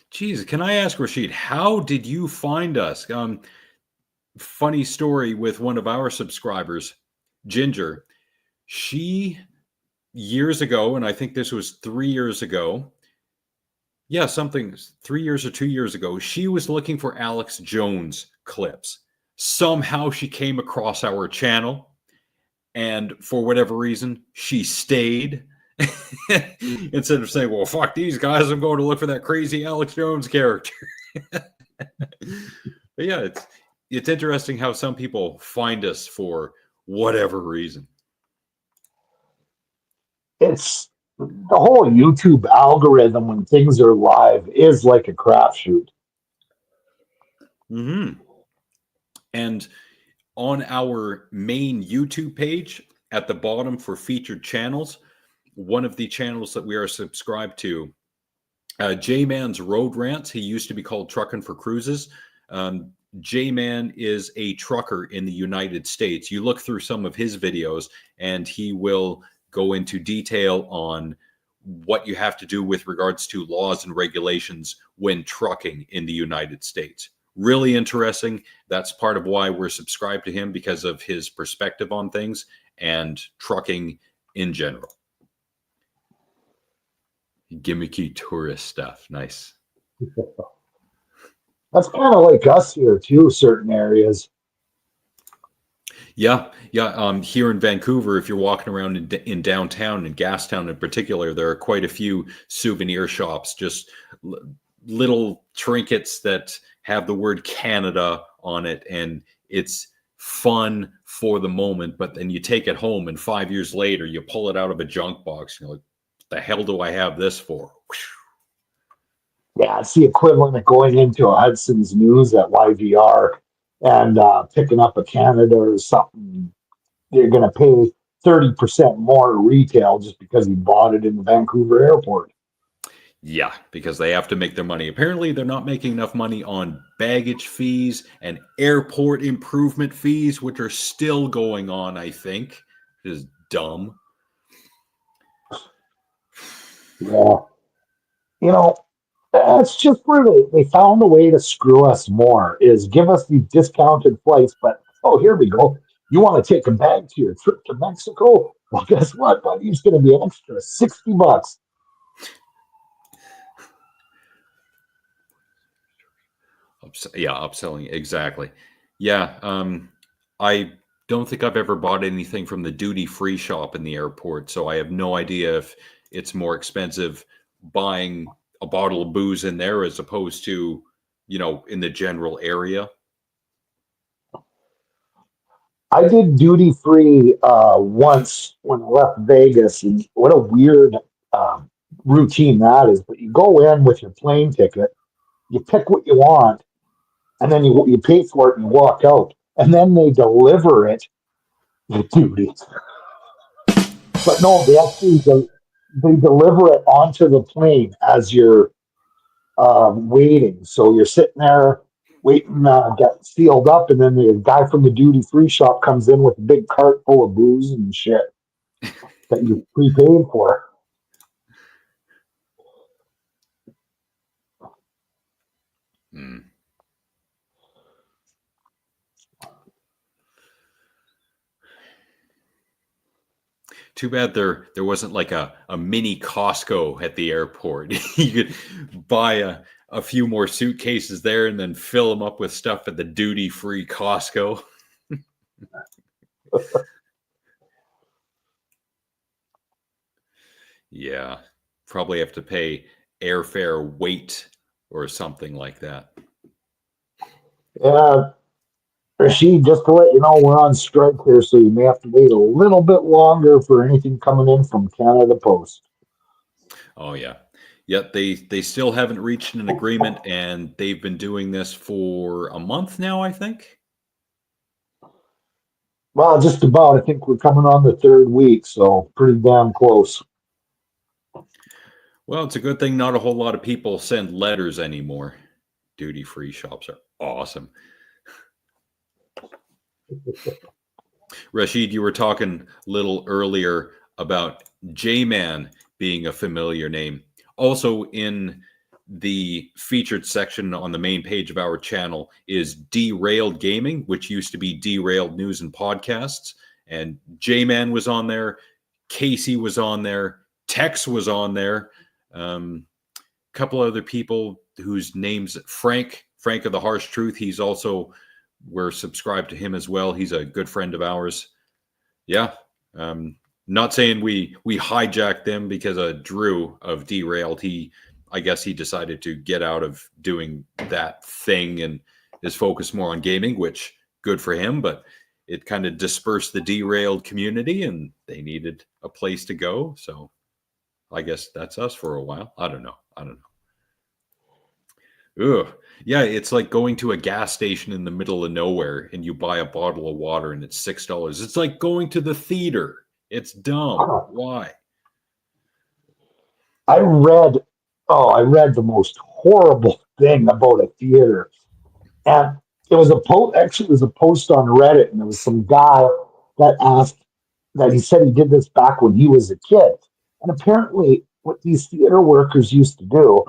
Geez, can I ask Rashid, how did you find us? Funny story with one of our subscribers, Ginger. She, years ago, and I think this was 3 years ago. Yeah, something 3 years or 2 years ago, she was looking for Alex Jones clips. Somehow she came across our channel, and for whatever reason, she stayed. Instead of saying, well, fuck these guys, I'm going to look for that crazy Alex Jones character. But yeah, it's interesting how some people find us for whatever reason. It's the whole YouTube algorithm when things are live is like a crapshoot. Mm-hmm. And on our main YouTube page at the bottom for featured channels, one of the channels that we are subscribed to, J-Man's Road Rants. He used to be called Truckin' for Cruises. J-Man is a trucker in the United States. You look through some of his videos and he will go into detail on what you have to do with regards to laws and regulations when trucking in the United States. Really interesting. That's part of why we're subscribed to him, because of his perspective on things and trucking in general. Gimmicky tourist stuff. Nice. That's kind of like us here too, certain areas. Yeah. Here in Vancouver, if you're walking around in downtown, in Gastown in particular, there are quite a few souvenir shops, just little trinkets that have the word Canada on it, and it's fun for the moment, but then you take it home and 5 years later you pull it out of a junk box and you're like, the hell do I have this for? Yeah, it's the equivalent of going into a Hudson's News at YVR and picking up a Canada or something. You're going to pay 30% more retail just because you bought it in the Vancouver airport. Yeah, because they have to make their money. Apparently, they're not making enough money on baggage fees and airport improvement fees, which are still going on, I think. Which is dumb. Yeah. You know, that's just where they found a way to screw us more is give us these discounted flights, but oh, here we go. You want to take a bag to your trip to Mexico? Well, guess what, buddy? It's going to be extra $60. Yeah, upselling. Exactly. Yeah. I don't think I've ever bought anything from the duty-free shop in the airport, so I have no idea if it's more expensive buying a bottle of booze in there as opposed to, in the general area. I did duty free once when I left Vegas, and what a weird um, routine that is. But you go in with your plane ticket, you pick what you want, and then you pay for it and you walk out, and then they deliver it to duty. But no, they deliver it onto the plane as you're waiting. So you're sitting there waiting, get sealed up, and then the guy from the duty free shop comes in with a big cart full of booze and shit that you prepaid for. Hmm. Too bad there wasn't like a mini Costco at the airport. You could buy a few more suitcases there and then fill them up with stuff at the duty-free Costco. Yeah, probably have to pay airfare weight or something like that. Yeah, Rashid, just to let you know, we're on strike here, so you may have to wait a little bit longer for anything coming in from Canada Post. Oh yeah. Yet they still haven't reached an agreement, and they've been doing this for a month now, I think. Well, just about. I think we're coming on the third week, so pretty damn close. Well, it's a good thing not a whole lot of people send letters anymore. Duty-free shops are awesome. Rashid, you were talking a little earlier about J-Man being a familiar name. Also in the featured section on the main page of our channel is Derailed Gaming, which used to be Derailed News and Podcasts. And J-Man was on there. Casey was on there. Tex was on there. A couple other people whose names, Frank of the Harsh Truth. He's also, we're subscribed to him as well. He's a good friend of ours. Yeah. Not saying we hijacked them because Drew of Derailed, I guess he decided to get out of doing that thing and is focused more on gaming, which good for him, but it kind of dispersed the Derailed community and they needed a place to go. So I guess that's us for a while. I don't know. Ugh. Yeah, it's like going to a gas station in the middle of nowhere and you buy a bottle of water and it's $6. It's like going to the theater. It's dumb. Why? I read the most horrible thing about a theater. And it was actually it was a post on Reddit, and there was some guy that asked that he said he did this back when he was a kid. And apparently what these theater workers used to do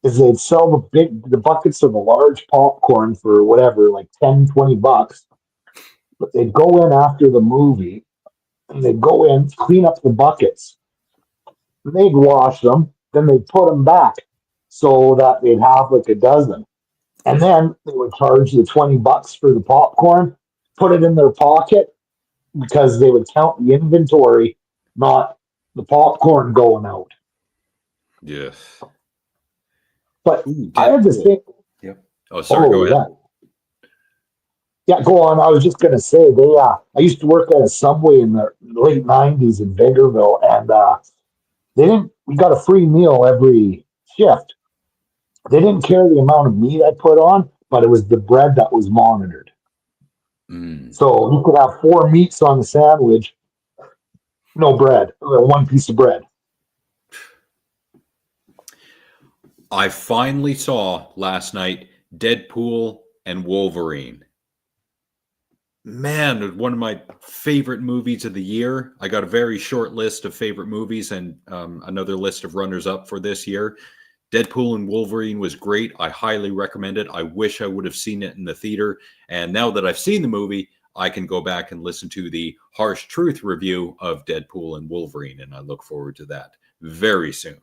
is they'd sell the buckets of the large popcorn for whatever, like 10, $20. But they'd go in after the movie and they'd go in, clean up the buckets. They'd wash them, then they'd put them back so that they'd have like a dozen. And then they would charge the $20 for the popcorn, put it in their pocket because they would count the inventory, not the popcorn going out. Yes. But Ooh, I had this thing. Yep. Oh, sorry. Go ahead. Yeah, go on. I was just gonna say they. I used to work at a Subway in the late '90s in Vegreville, and they didn't. We got a free meal every shift. They didn't care the amount of meat I put on, but it was the bread that was monitored. Mm. So you could have four meats on the sandwich, no bread, or one piece of bread. I finally saw last night Deadpool and Wolverine. Man, one of my favorite movies of the year. I got a very short list of favorite movies and another list of runners up for this year. Deadpool and Wolverine was great. I highly recommend it. I wish I would have seen it in the theater. And now that I've seen the movie, I can go back and listen to the Harsh Truth review of Deadpool and Wolverine. And I look forward to that very soon.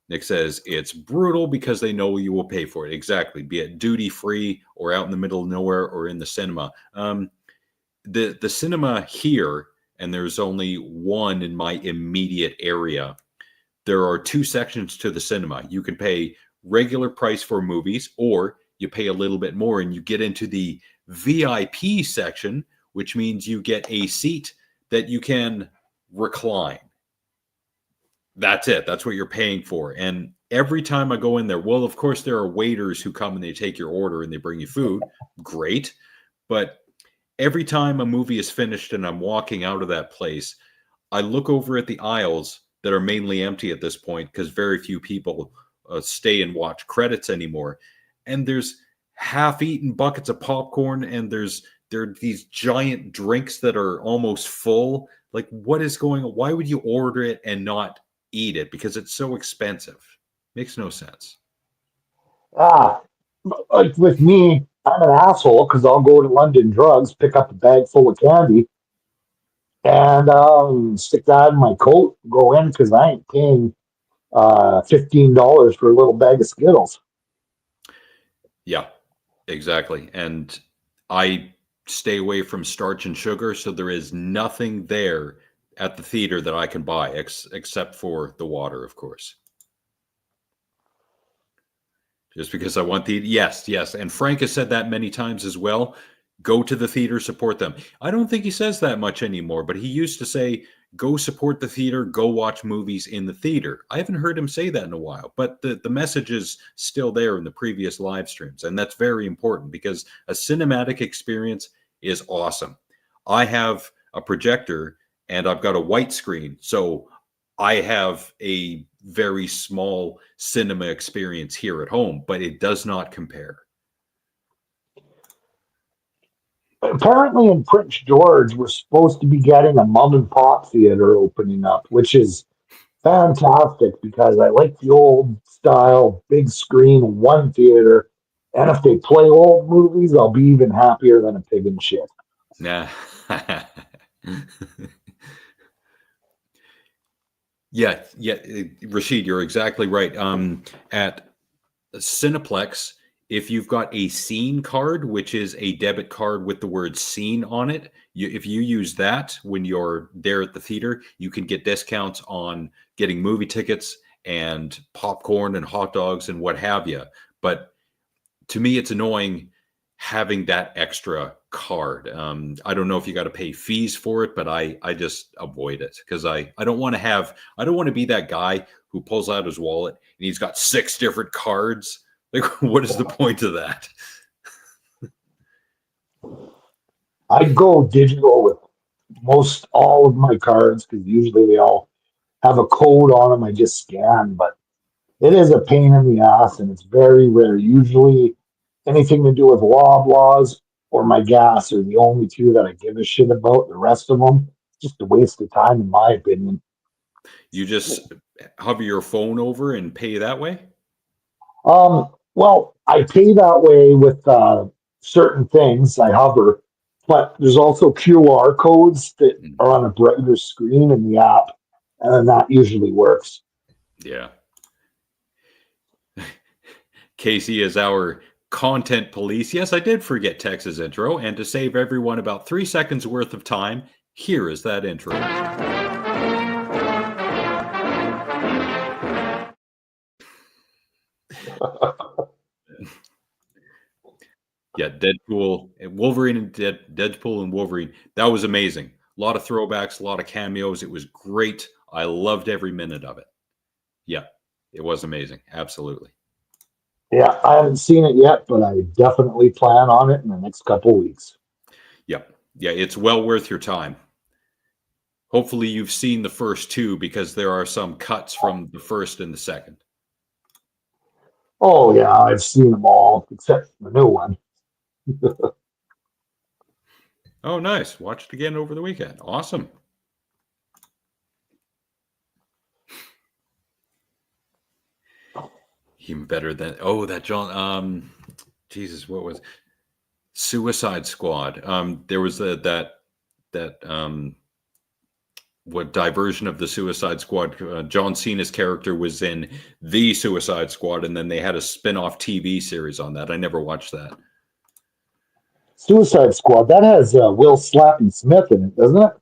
Nick says it's brutal because they know you will pay for it. Exactly. Be it duty free or out in the middle of nowhere or in the cinema. The cinema here, and there's only one in my immediate area. There are two sections to the cinema. You can pay regular price for movies, or you pay a little bit more and you get into the VIP section, which means you get a seat that you can recline. That's it. That's what you're paying for. And every time I go in there, well, of course, there are waiters who come and they take your order and they bring you food. Great. But every time a movie is finished and I'm walking out of that place, I look over at the aisles that are mainly empty at this point because very few people stay and watch credits anymore. And there's half-eaten buckets of popcorn, and there are these giant drinks that are almost full. Like, what is going on? Why would you order it and not eat it? Because it's so expensive. Makes no sense. Ah, like with me, I'm an asshole because I'll go to London Drugs, pick up a bag full of candy, and stick that in my coat, go in because I ain't paying $15 for a little bag of Skittles. Yeah, exactly. And I stay away from starch and sugar, so there is nothing there at the theater that I can buy except for the water, of course. Just because I want the yes. And Frank has said that many times as well. Go to the theater, support them. I don't think he says that much anymore, but he used to say, go support the theater, go watch movies in the theater. I haven't heard him say that in a while, but the message is still there in the previous live streams. And that's very important because a cinematic experience is awesome. I have a projector and I've got a white screen. So I have a very small cinema experience here at home, but it does not compare. Apparently, in Prince George, we're supposed to be getting a mom and pop theater opening up, which is fantastic because I like the old style, big screen, one theater. And if they play old movies, I'll be even happier than a pig in shit. Nah. Yeah, Rashid, you're exactly right. At Cineplex, if you've got a scene card, which is a debit card with the word scene on it, if you use that when you're there at the theater, you can get discounts on getting movie tickets and popcorn and hot dogs and what have you. But to me, it's annoying having that extra card. I don't know if you got to pay fees for it, but I just avoid it because I don't want to be that guy who pulls out his wallet and he's got 6 different cards. Like, what is the point of that? I go digital with most all of my cards because usually they all have a code on them I just scan, but it is a pain in the ass and it's very rare. Usually anything to do with Loblaws or my gas are the only two that I give a shit about. The rest of them, just a waste of time, in my opinion. You just hover your phone over and pay that way? Well, I pay that way with certain things. I hover, but there's also QR codes that are on a brighter screen in the app, and then that usually works. Yeah. Casey is our content police. Yes, I did forget Tex's intro, and to save everyone about 3 seconds worth of time, here is that intro. Yeah, Deadpool, and Wolverine, and Deadpool and Wolverine. That was amazing. A lot of throwbacks, a lot of cameos. It was great. I loved every minute of it. Yeah, it was amazing. Absolutely. Yeah, I haven't seen it yet, but I definitely plan on it in the next couple weeks. Yeah, yeah, it's well worth your time. Hopefully, you've seen the first two because there are some cuts from the first and the second. Oh yeah, I've seen them all except the new one. Oh, nice. Watch it again over the weekend. Awesome. Even better than that John. Jesus, what was Suicide Squad? There was that what diversion of the Suicide Squad? John Cena's character was in the Suicide Squad, and then they had a spin-off TV series on that. I never watched that. Suicide Squad, that has Will Slappy Smith in it, doesn't it?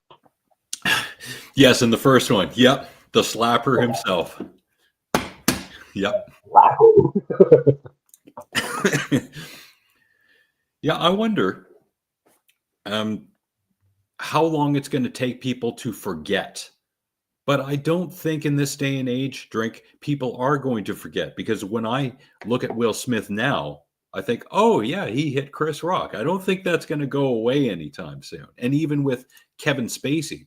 Yes, in the first one. Yep, the slapper himself. Yep. Wow. Yeah, I wonder how long it's going to take people to forget. But I don't think in this day and age, people are going to forget, because when I look at Will Smith now, I think, oh yeah, he hit Chris Rock. I don't think that's going to go away anytime soon. And even with Kevin Spacey,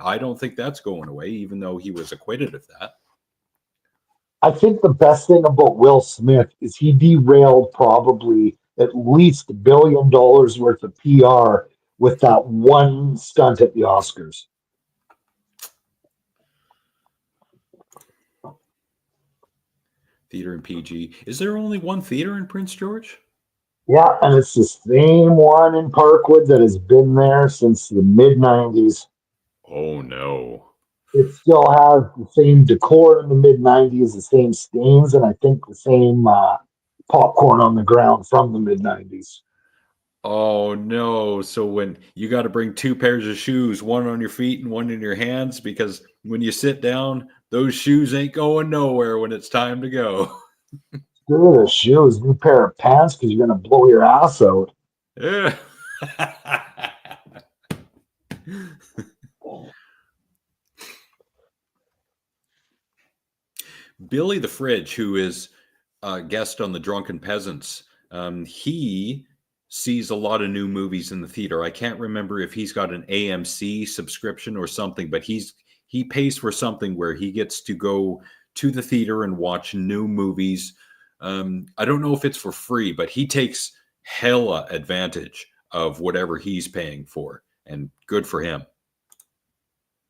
I don't think that's going away, even though he was acquitted of that. I think the best thing about Will Smith is he derailed probably at least $1 billion worth of PR with that one stunt at the Oscars. Theater and PG. Is there only one theater in Prince George? Yeah, and it's the same one in Parkwood that has been there since the mid 90s. Oh no. It still has the same decor in the mid 90s, the same stains, and I think the same popcorn on the ground from the mid 90s. Oh no. So when you got to bring two pairs of shoes, one on your feet and one in your hands, because when you sit down, those shoes ain't going nowhere when it's time to go. Good as shoes, new pair of pants because you're going to blow your ass out. Yeah. Billy the Fridge, who is a guest on the Drunken Peasants, he sees a lot of new movies in the theater. I can't remember if he's got an AMC subscription or something, but he pays for something where he gets to go to the theater and watch new movies. I don't know if it's for free, but he takes hella advantage of whatever he's paying for, and good for him.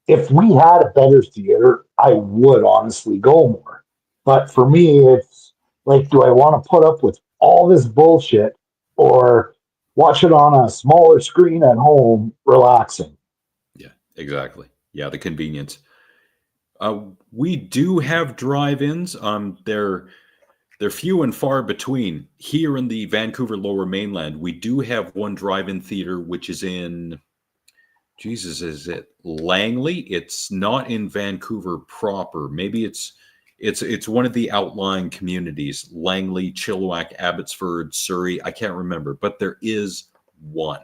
If we had a better theater, I would honestly go more. But for me, it's like, do I want to put up with all this bullshit or watch it on a smaller screen at home, relaxing? Yeah, exactly. Yeah, the convenience. We do have drive-ins. They're few and far between. Here in the Vancouver Lower Mainland, we do have one drive-in theater, which is in, Jesus, is it Langley? It's not in Vancouver proper. Maybe it's one of the outlying communities, Langley, Chilliwack, Abbotsford, Surrey. I can't remember, but there is one.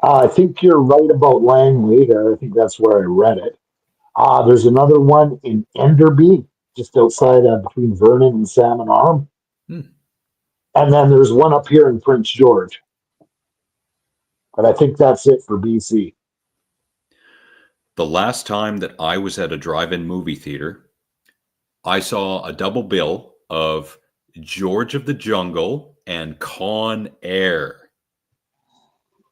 I think you're right about Langley. I think that's where I read it. There's another one in Enderby, just outside between Vernon and Salmon Arm. Hmm. And then there's one up here in Prince George. But I think that's it for BC. The last time that I was at a drive-in movie theater, I saw a double bill of George of the Jungle and Con Air.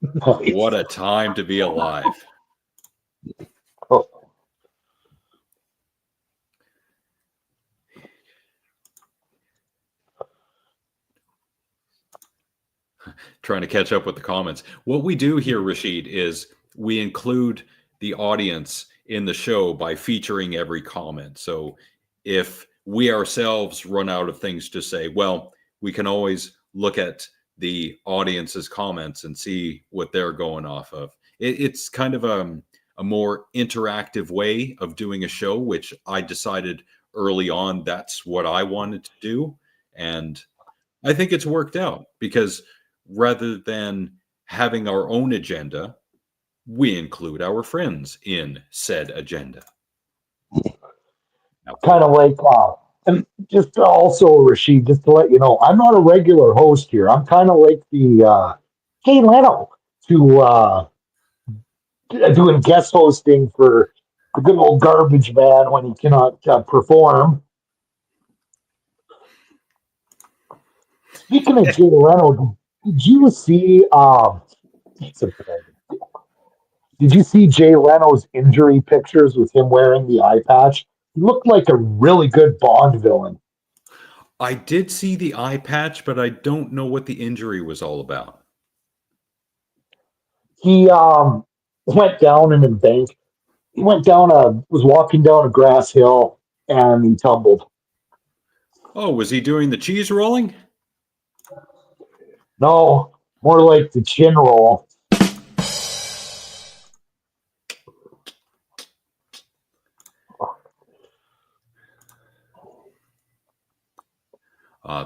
Nice. What a time to be alive. Oh. Trying to catch up with the comments. What we do here, Rashid, is we include the audience in the show by featuring every comment. So if we ourselves run out of things to say, well, we can always look at the audience's comments and see what they're going off of. It's kind of a more interactive way of doing a show, which I decided early on that's what I wanted to do. And I think it's worked out, because rather than having our own agenda, we include our friends in said agenda. Kind of like, and just also, Rashid, just to let you know, I'm not a regular host here. I'm kind of like the Jay Leno to doing guest hosting for the good old garbage man when he cannot perform. Speaking of Jay Leno, did you see? Did you see Jay Leno's injury pictures with him wearing the eye patch? He looked like a really good Bond villain. I did see the eye patch, but I don't know what the injury was all about. He went down in a bank. He went down was walking down a grass hill and he tumbled. Oh, was he doing the cheese rolling? No, more like the chin roll.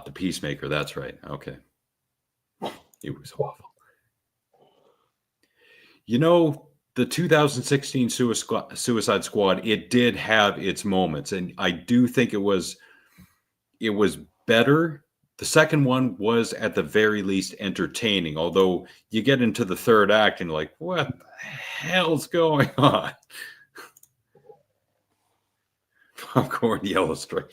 The Peacemaker, that's right. Okay. He was awful. You know, the 2016 Suicide Squad, it did have its moments, and I do think it was better. The second one was at the very least entertaining, although you get into the third act and you're like, what the hell's going on? Popcorn yellow stripe.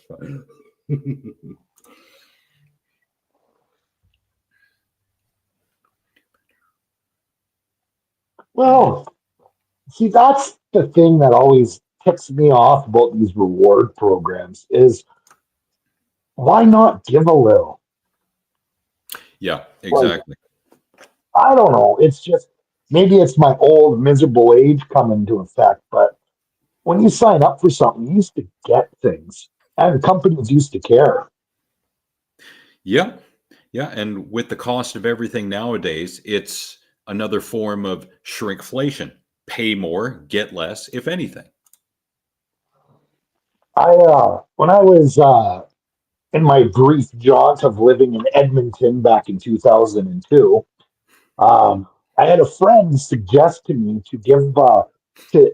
Well, see, that's the thing that always ticks me off about these reward programs is why not give a little? Yeah, Like, exactly. I don't know. It's just maybe it's my old miserable age coming into effect, but when you sign up for something, you used to get things, and companies used to care. Yeah. Yeah. And with the cost of everything nowadays, it's another form of shrinkflation. Pay more, get less, if anything. When I was in my brief jaunt of living in Edmonton back in 2002, I had a friend suggest to me to give or to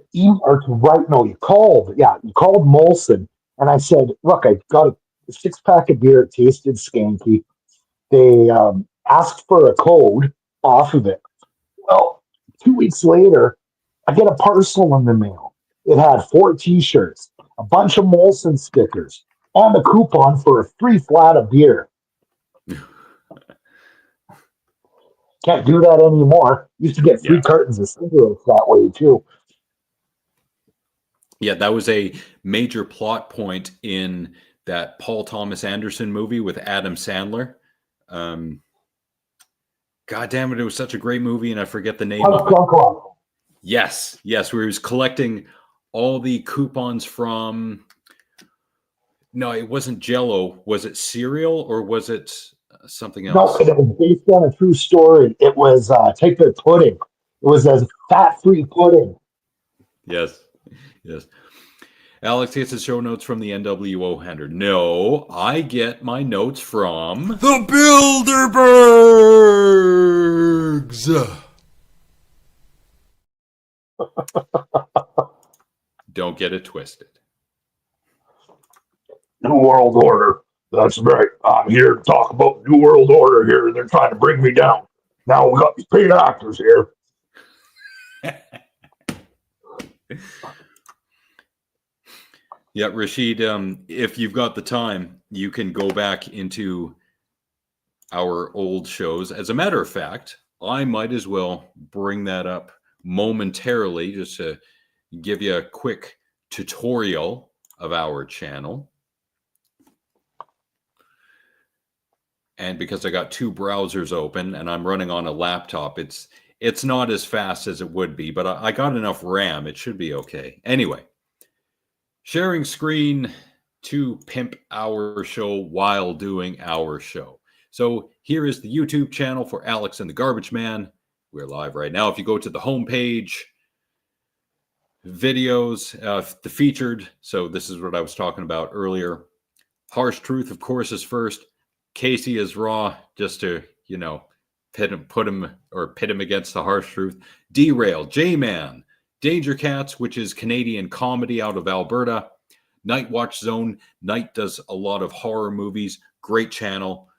write. No, you called Molson, and I said, "Look, I got a 6 pack of beer. It tasted skanky. They asked for a code off of it. Well, 2 weeks later, I get a parcel in the mail. It had 4 T-shirts, a bunch of Molson stickers, and a coupon for a free flat of beer. Can't do that anymore. Used to get free Yeah. cartons of cigarettes that way too. Yeah, that was a major plot point in that Paul Thomas Anderson movie with Adam Sandler. Um, God damn it, it was such a great movie, and I forget the name of it. Yes, where he was collecting all the coupons from. No, it wasn't Jello. Was it cereal or was it something No, else? it was based on a true story. It was type of pudding. It was a fat-free pudding. Yes. Alex gets his show notes from the NWO Handler. No, I get my notes from the Bilderbergs. Don't get it twisted. New World Order. That's right. I'm here to talk about New World Order here. They're trying to bring me down. Now we got these paid actors here. Yeah, Rashid, if you've got the time, you can go back into our old shows. As a matter of fact, I might as well bring that up momentarily just to give you a quick tutorial of our channel. And because I got 2 browsers open and I'm running on a laptop, it's not as fast as it would be, but I got enough RAM. It should be okay. Anyway, sharing screen to pimp our show while doing our show. So here is the YouTube channel for Alex and the Garbage Man. We're live right now. If you go to the homepage, videos, the featured. So this is what I was talking about earlier. Harsh Truth, of course, is first. Casey is Raw, just to, pit him against the harsh truth. Derail, J-Man, Danger Cats, which is Canadian comedy out of Alberta. Night Watch Zone. Night does a lot of horror movies. Great channel.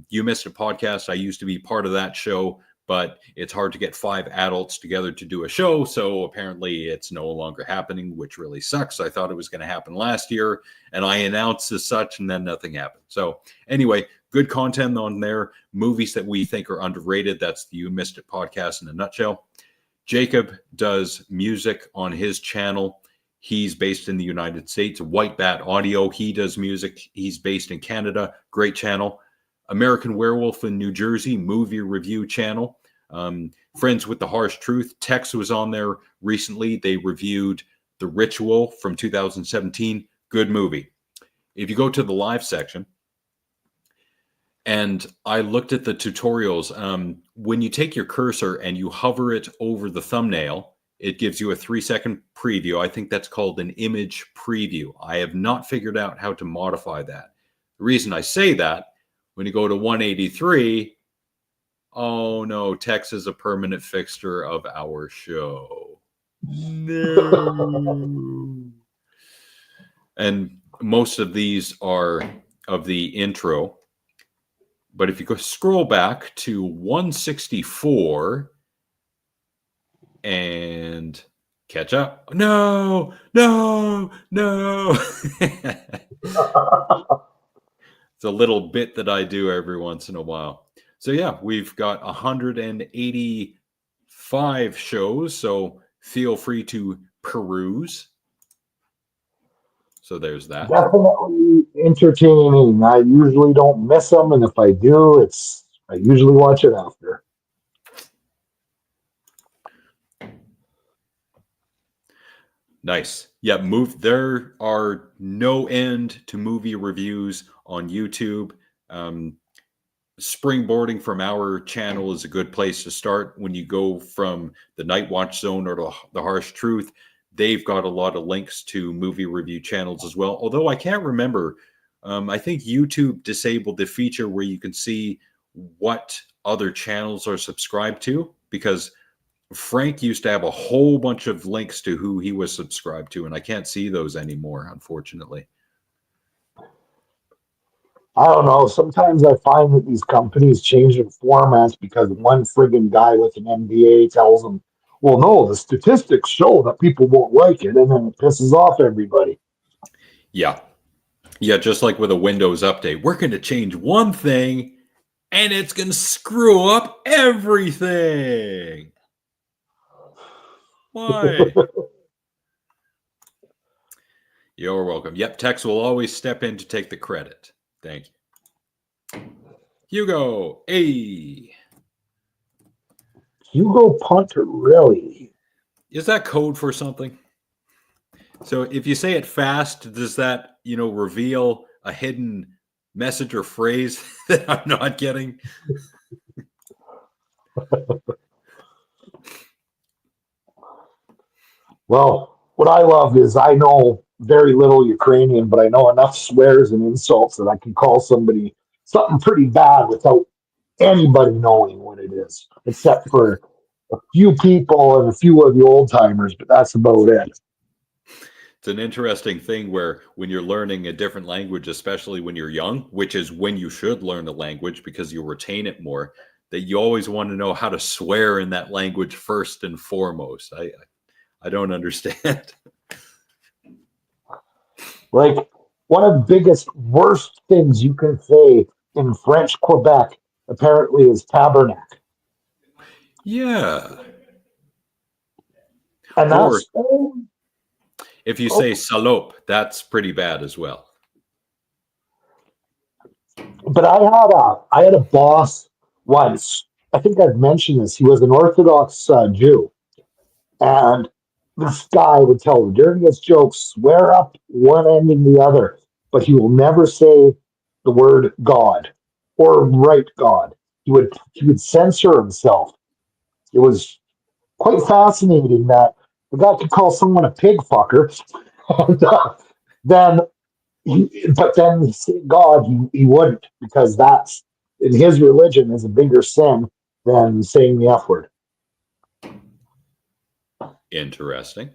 You Missed a Podcast. I used to be part of that show, but it's hard to get 5 adults together to do a show. So apparently it's no longer happening, which really sucks. I thought it was going to happen last year, and I announced as such, and then nothing happened. So anyway, good content on there. Movies that we think are underrated. That's the You Missed It Podcast in a nutshell. Jacob does music on his channel. He's based in the United States. White Bat Audio. He does music. He's based in Canada. Great channel. American Werewolf in New Jersey, movie review channel. Friends with the Harsh Truth. Tex was on there recently. They reviewed The Ritual from 2017. Good movie. If you go to the live section, and I looked at the tutorials, when you take your cursor and you hover it over the thumbnail, it gives you a 3-second preview. I think that's called an image preview. I have not figured out how to modify that. The reason I say that, when you go to 183, oh no, Tex is a permanent fixture of our show. No. And most of these are of the intro. But if you go scroll back to 164 and catch up. No. It's a little bit that I do every once in a while. So yeah, we've got 185 shows, so feel free to peruse. So there's that. Definitely entertaining. I usually don't miss them, and if I do, I usually watch it after. Nice. Yeah, there are no end to movie reviews on YouTube. Springboarding from our channel is a good place to start. When you go from the Night Watch Zone or the Harsh Truth, they've got a lot of links to movie review channels as well. Although I can't remember, I think YouTube disabled the feature where you can see what other channels are subscribed to, because Frank used to have a whole bunch of links to who he was subscribed to, and I can't see those anymore, unfortunately. I don't know. Sometimes I find that these companies change their formats because one friggin' guy with an MBA tells them, well, no, the statistics show that people won't like it, and then it pisses off everybody. Yeah, just like with a Windows update. We're going to change one thing, and it's going to screw up everything. Why? You're welcome. Yep, Tex will always step in to take the credit. Thank you. Hugo, hey. Hugo Punter, really? Is that code for something? So if you say it fast, does that, reveal a hidden message or phrase that I'm not getting? Well, what I love is I know very little Ukrainian, but I know enough swears and insults that I can call somebody something pretty bad without anybody knowing what it is, except for a few people and a few of the old timers, but that's about it. It's an interesting thing where when you're learning a different language, especially when you're young, which is when you should learn the language because you'll retain it more, that you always want to know how to swear in that language first and foremost. I don't understand. Like, one of the biggest, worst things you can say in French Quebec, apparently, is tabernacle. Yeah. And that's... If you say salope, that's pretty bad as well. But I had a boss once. I think I've mentioned this. He was an Orthodox Jew. And this guy would tell the dirtiest jokes, swear up one ending the other, but he will never say the word God or right God. He would censor himself. It was quite fascinating that the guy could call someone a pig fucker, and but then say God, he wouldn't, because that's, in his religion, is a bigger sin than saying the F word. Interesting.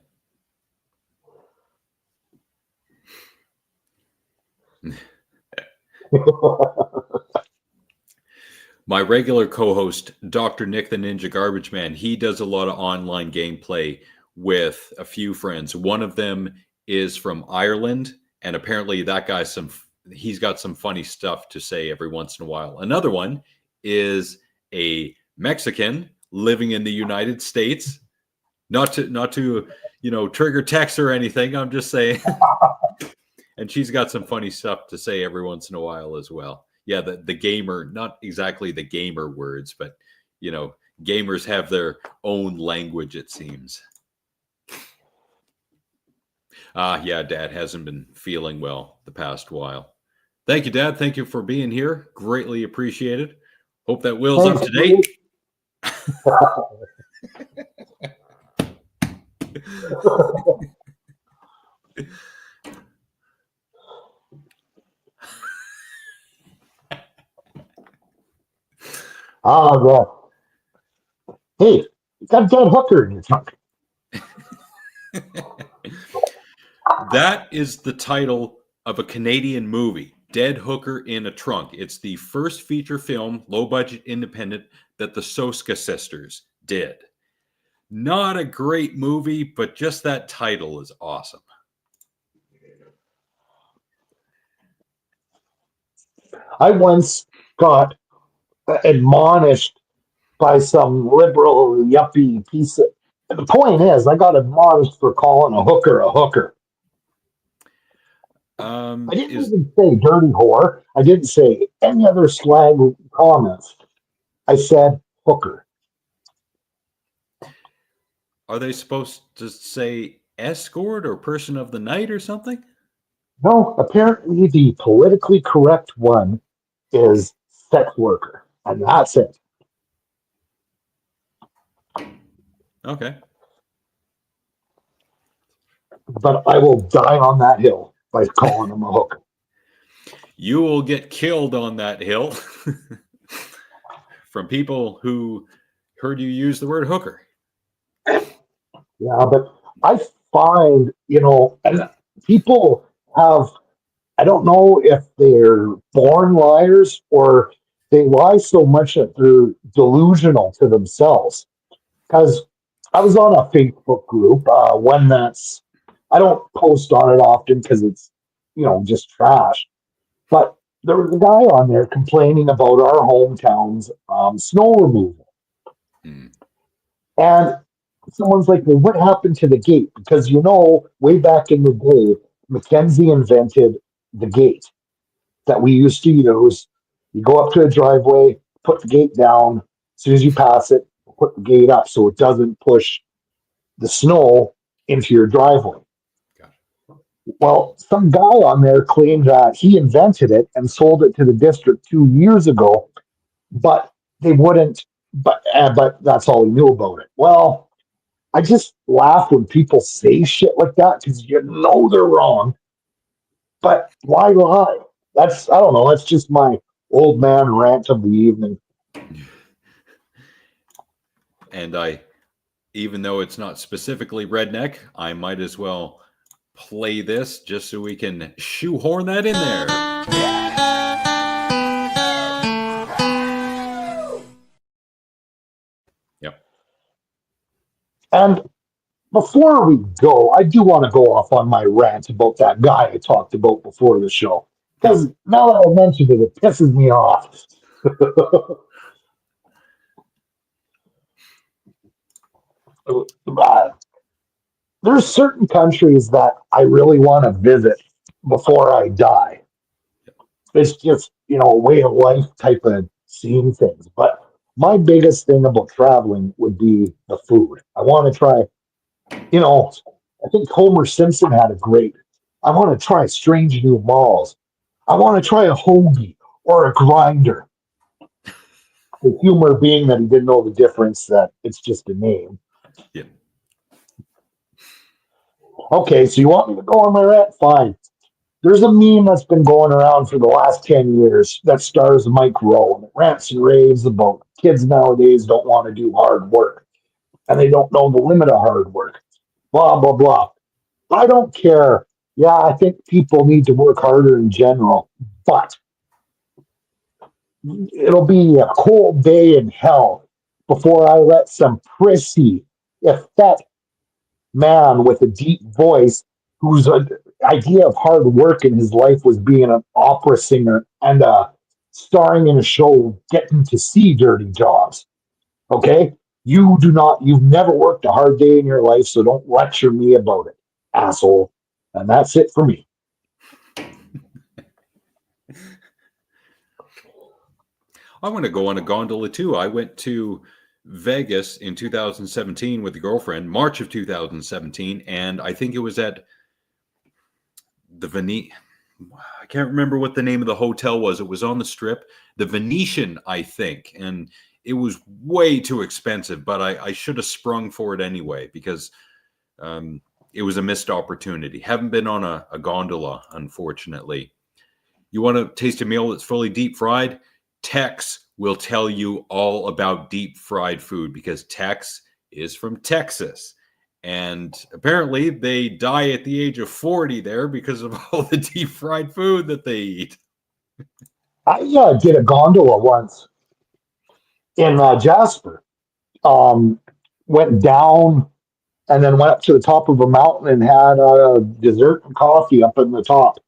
My regular co-host, Dr. Nick the Ninja Garbage Man, he does a lot of online gameplay with a few friends. One of them is from Ireland, and apparently that guy's he's got some funny stuff to say every once in a while. Another one is a Mexican living in the United States. Not to trigger text or anything. I'm just saying. And she's got some funny stuff to say every once in a while as well. Yeah, the gamer, not exactly the gamer words, but gamers have their own language, it seems. Yeah, Dad hasn't been feeling well the past while. Thank you, Dad. Thank you for being here. Greatly appreciated. Hope that Will's up to date. Well. Hey, you got a dead hooker in your trunk. That is the title of a Canadian movie, Dead Hooker in a Trunk. It's the first feature film, low-budget independent, that the Soska sisters did. Not a great movie, but just that title is awesome. I once got admonished by some liberal yuppie piece of... The point is, I got admonished for calling a hooker a hooker. I didn't even say dirty whore. I didn't say any other slag comments. I said hooker. Are they supposed to say escort or person of the night or something? No, apparently the politically correct one is sex worker, and that's it. Okay. But I will die on that hill by calling him a hooker. You will get killed on that hill from people who heard you use the word hooker. Yeah, but I find, and people have, I don't know if they're born liars or they lie so much that they're delusional to themselves. Because I was on a Facebook group, one that's, I don't post on it often because it's, just trash. But there was a guy on there complaining about our hometown's snow removal. Mm. And someone's like, well, what happened to the gate? Because, way back in the day, Mackenzie invented the gate that we used to use. You go up to a driveway, put the gate down. As soon as you pass it, put the gate up so it doesn't push the snow into your driveway. Well, some guy on there claimed that he invented it and sold it to the district 2 years ago, but they wouldn't. But that's all he knew about it. Well, I just laugh when people say shit like that because they're wrong. But why lie? I don't know. That's just my old man rant of the evening. And even though it's not specifically redneck, I might as well play this just so we can shoehorn that in there. Yep. And before we go, I do want to go off on my rant about that guy I talked about before the show. Because now that I mentioned it, it pisses me off. There's certain countries that I really want to visit before I die. It's just, a way of life type of seeing things. But my biggest thing about traveling would be the food. I want to try, I think Homer Simpson had a great, I want to try strange new malls. I want to try a hoagie or a grinder. The humor being that he didn't know the difference, that it's just a name. Yeah. Okay, so you want me to go on my rant? Fine. There's a meme that's been going around for the last 10 years that stars Mike Rowe, and it rants and raves about kids nowadays don't want to do hard work and they don't know the limit of hard work. Blah, blah, blah. I don't care. Yeah, I think people need to work harder in general, but it'll be a cold day in hell before I let some prissy, effete man with a deep voice whose idea of hard work in his life was being an opera singer and starring in a show getting to see dirty jobs. Okay? You've never worked a hard day in your life, so don't lecture me about it, asshole. And that's it for me. I want to go on a gondola too. I went to Vegas in 2017 with a girlfriend, March of 2017, and I think it was at the I can't remember what the name of the hotel was. It was on the Strip, the Venetian, I think, and it was way too expensive, but I should have sprung for it anyway because it was a missed opportunity. Haven't been on a gondola, unfortunately. You want to taste a meal that's fully deep fried? Tex will tell you all about deep fried food because Tex is from Texas. And apparently they die at the age of 40 there because of all the deep fried food that they eat. I did a gondola once in Jasper. Went down and then went up to the top of a mountain and had dessert and coffee up in the top.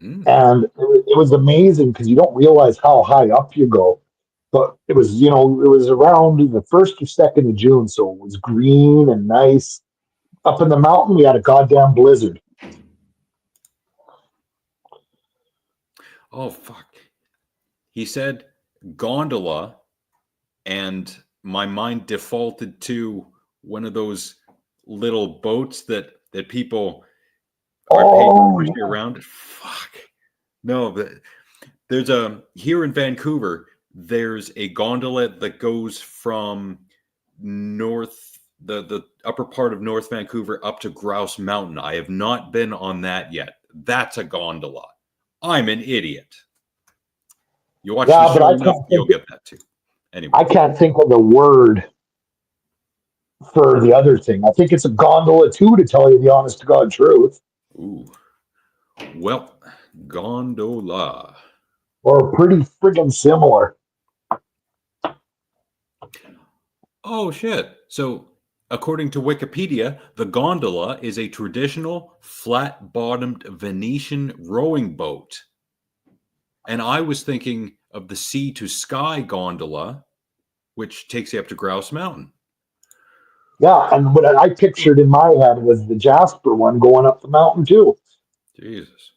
And it was amazing because you don't realize how high up you go. But it was, it was around the 1st or 2nd of June, so it was green and nice. Up in the mountain, we had a goddamn blizzard. Oh, fuck. He said gondola, and my mind defaulted to one of those little boats that people are paid to push you around. Fuck. No, but there's here in Vancouver, there's a gondola that goes from the upper part of North Vancouver up to Grouse Mountain. I have not been on that yet. That's a gondola. I'm an idiot. You watch the show enough, you'll get that too. Anyway, I can't think of the word for the other thing. I think it's a gondola too, to tell you the honest to God truth. Ooh. Well, gondola. Or pretty friggin' similar. Oh, shit. So, according to Wikipedia, the gondola is a traditional flat-bottomed Venetian rowing boat. And I was thinking of the sea to sky gondola, which takes you up to Grouse Mountain. Yeah, and what I pictured in my head was the Jasper one going up the mountain too. Jesus.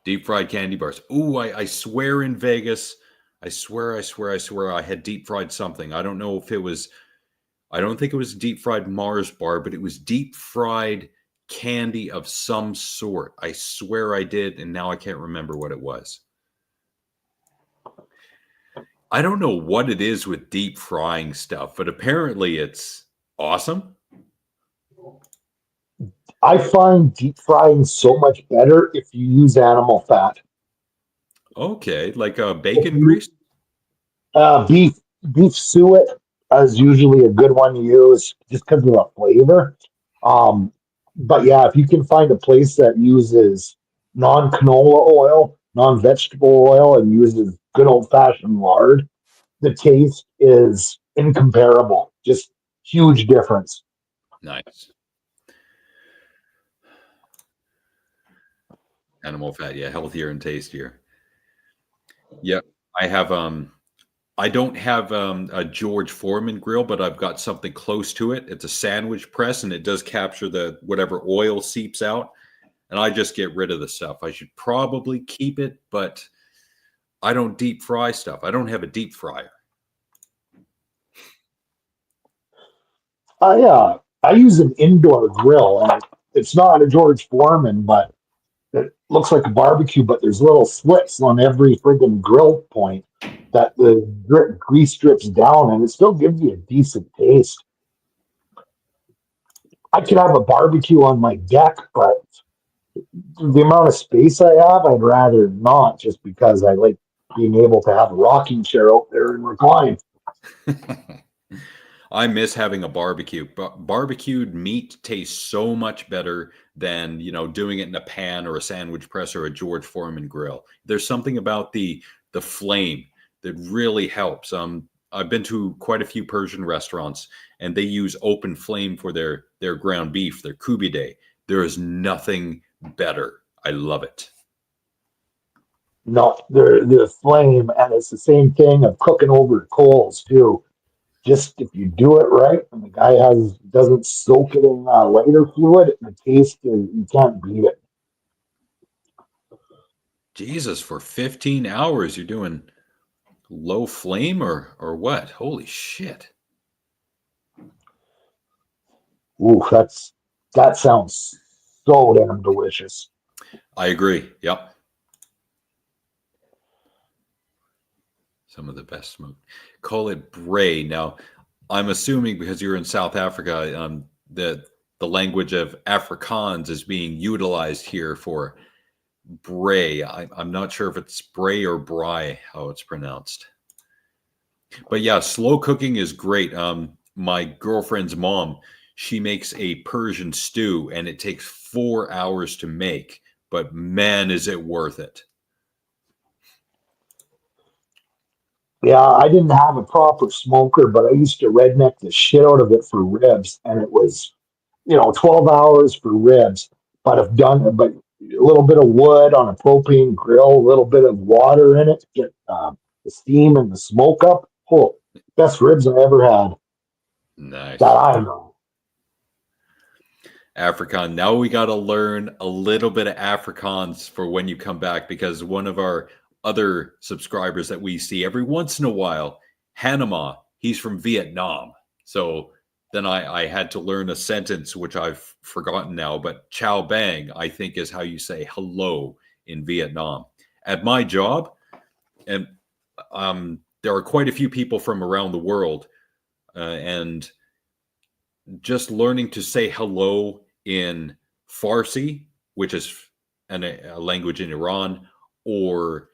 Deep fried candy bars. Ooh, I swear in Vegas, I swear I had deep fried something. I don't know if it was, I don't think it was deep fried Mars bar, but it was deep fried candy of some sort. I swear I did, and now I can't remember what it was. I don't know what it is with deep frying stuff, but apparently it's awesome. I find deep frying so much better if you use animal fat. Okay, like bacon grease? Beef suet is usually a good one to use just because of the flavor. But yeah, if you can find a place that uses non-canola oil, non-vegetable oil, and uses good old-fashioned lard, the taste is incomparable. Just huge difference. Nice. Animal fat, yeah, healthier and tastier. Yep, I have I don't have a George Foreman grill, but I've got something close to it. It's a sandwich press, and it does capture the whatever oil seeps out, and I just get rid of the stuff. I should probably keep it, but I don't deep fry stuff. I don't have a deep fryer. I use an indoor grill, and it's not a George Foreman, but it looks like a barbecue, but there's little slits on every friggin' grill point that the grease drips down, and it still gives you a decent taste. I could have a barbecue on my deck, but the amount of space I have, I'd rather not, just because I like being able to have a rocking chair out there and recline. I miss having a barbecue. But barbecued meat tastes so much better than, doing it in a pan or a sandwich press or a George Foreman grill. There's something about the flame that really helps. I've been to quite a few Persian restaurants, and they use open flame for their ground beef, their kubide. There is nothing better. I love it. No, the flame, and it's the same thing of cooking over coals too. Just if you do it right, and the guy doesn't soak it in lighter fluid, the taste is you can't beat it. Jesus, for 15 hours you're doing low flame or what? Holy shit. Ooh, that sounds so damn delicious. I agree. Yep. Some of the best smoke. Call it bray. Now, I'm assuming because you're in South Africa, the language of Afrikaans is being utilized here for bray. I'm not sure if it's bray or bry, how it's pronounced. But yeah, slow cooking is great. My girlfriend's mom, she makes a Persian stew, and it takes 4 hours to make. But man, is it worth it. Yeah, I didn't have a proper smoker, but I used to redneck the shit out of it for ribs, and it was 12 hours for ribs. But but a little bit of wood on a propane grill, a little bit of water in it to get the steam and the smoke up. Oh, best ribs I ever had that Nice. I know. Afrikaan. Now we got to learn a little bit of Afrikaans for when you come back, because one of our other subscribers that we see every once in a while, Hanema, he's from Vietnam. So then I had to learn a sentence, which I've forgotten now, but Chow Bang, I think, is how you say hello in Vietnam. At my job, and there are quite a few people from around the world, and just learning to say hello in Farsi, which is a language in Iran, or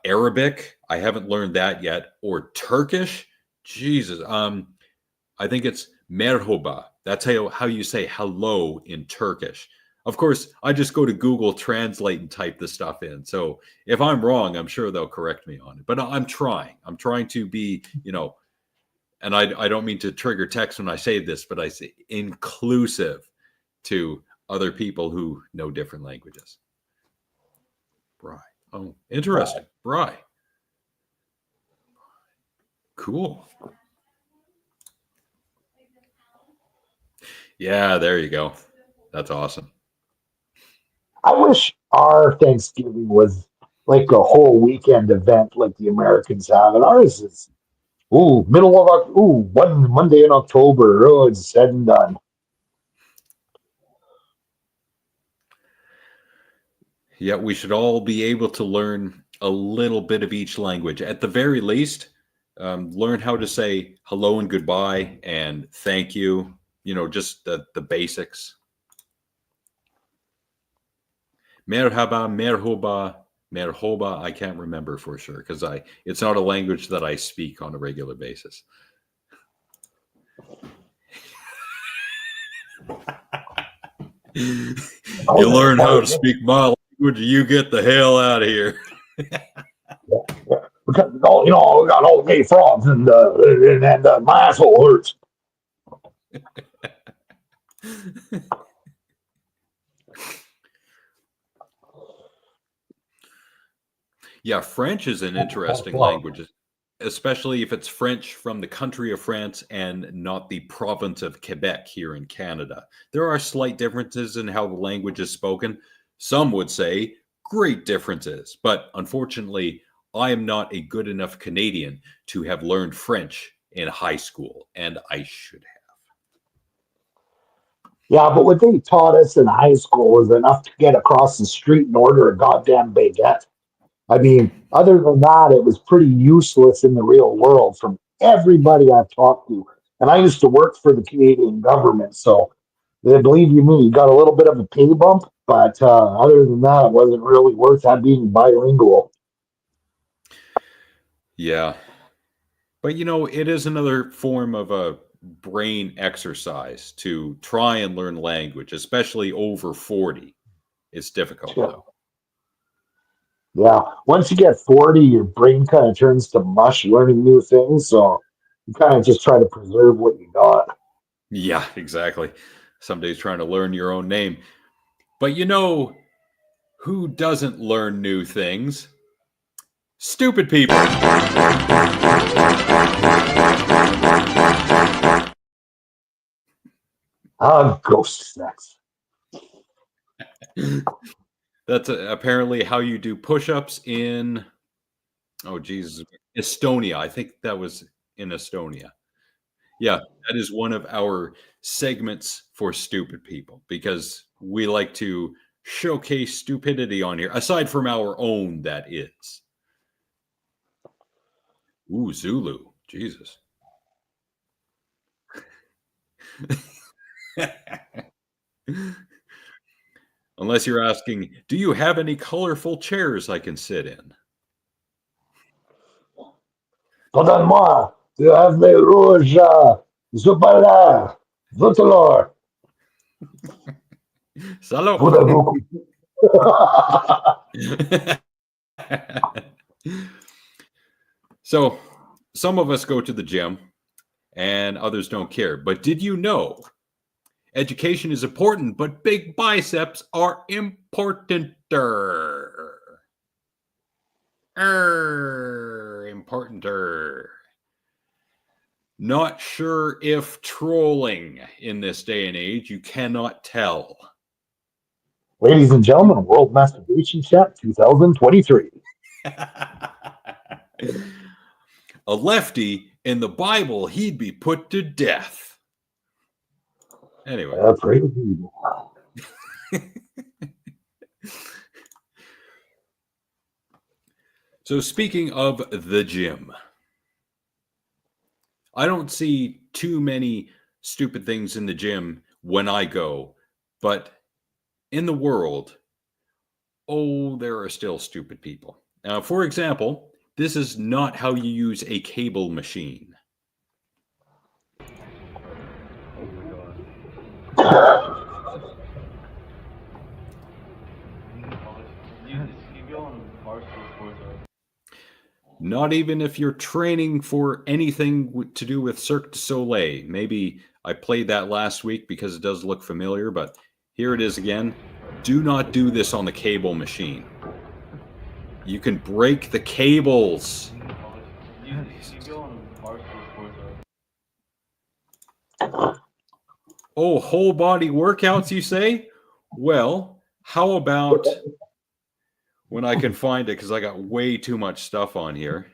Arabic. I haven't learned that yet. Or Turkish. Jesus. I think it's merhaba. That's how you say hello in Turkish. Of course, I just go to Google Translate and type the stuff in. So if I'm wrong, I'm sure they'll correct me on it. But I'm trying. I'm trying to be, and I don't mean to trigger text when I say this, but I say inclusive to other people who know different languages. Bry. Oh, interesting. Bry. Cool. Yeah, there you go. That's awesome. I wish our Thanksgiving was like a whole weekend event like the Americans have, and ours is one Monday in October. Oh, it's said and done. Yeah, we should all be able to learn a little bit of each language. At the very least, learn how to say hello and goodbye and thank you, just the basics. Merhaba, merhoba, merhoba. I can't remember for sure because it's not a language that I speak on a regular basis. You learn how to speak my language, you get the hell out of here. Because we got all gay frogs, and my asshole hurts. Yeah, French is an interesting language, especially if it's French from the country of France and not the province of Quebec here in Canada. There are slight differences in how the language is spoken. Some would say great differences, but unfortunately, I am not a good enough Canadian to have learned French in high school, and I should have. Yeah, but what they taught us in high school was enough to get across the street and order a goddamn baguette. I mean, other than that, it was pretty useless in the real world from everybody I've talked to. And I used to work for the Canadian government, so believe you me, you got a little bit of a pay bump, but other than that, it wasn't really worth that being bilingual. Yeah. But you know, it is another form of a brain exercise to try and learn language, especially over 40. It's difficult Yeah. though. Yeah. Once you get 40, your brain kind of turns to mush learning new things. So you kind of just try to preserve what you got. Yeah, exactly. Some days trying to learn your own name. But you know who doesn't learn new things? Stupid people. Ghost sex. That's apparently how you do push-ups in, oh Jesus, Estonia. I think that was in Estonia. Yeah, that is one of our segments for stupid people because we like to showcase stupidity on here, aside from our own, that is. Ooh, Zulu. Jesus. Unless you're asking, do you have any colorful chairs I can sit in? Pardonne-moi, tu as les rouges, Zupala, Zutolor, Salop. Voulez-vous? So, some of us go to the gym and others don't care. But did you know education is important, but big biceps are importanter? Importanter. Not sure if trolling in this day and age, you cannot tell. Ladies and gentlemen, World Masturbation Chat 2023. A lefty in the Bible, he'd be put to death. Anyway. Pray to you. So speaking of the gym, I don't see too many stupid things in the gym when I go, but in the world, oh, there are still stupid people. For example, this is not how you use a cable machine. Not even if you're training for anything to do with Cirque du Soleil. Maybe I played that last week because it does look familiar, but here it is again. Do not do this on the cable machine. You can break the cables. Oh, whole body workouts, you say? Well, how about when I can find it, because I got way too much stuff on here.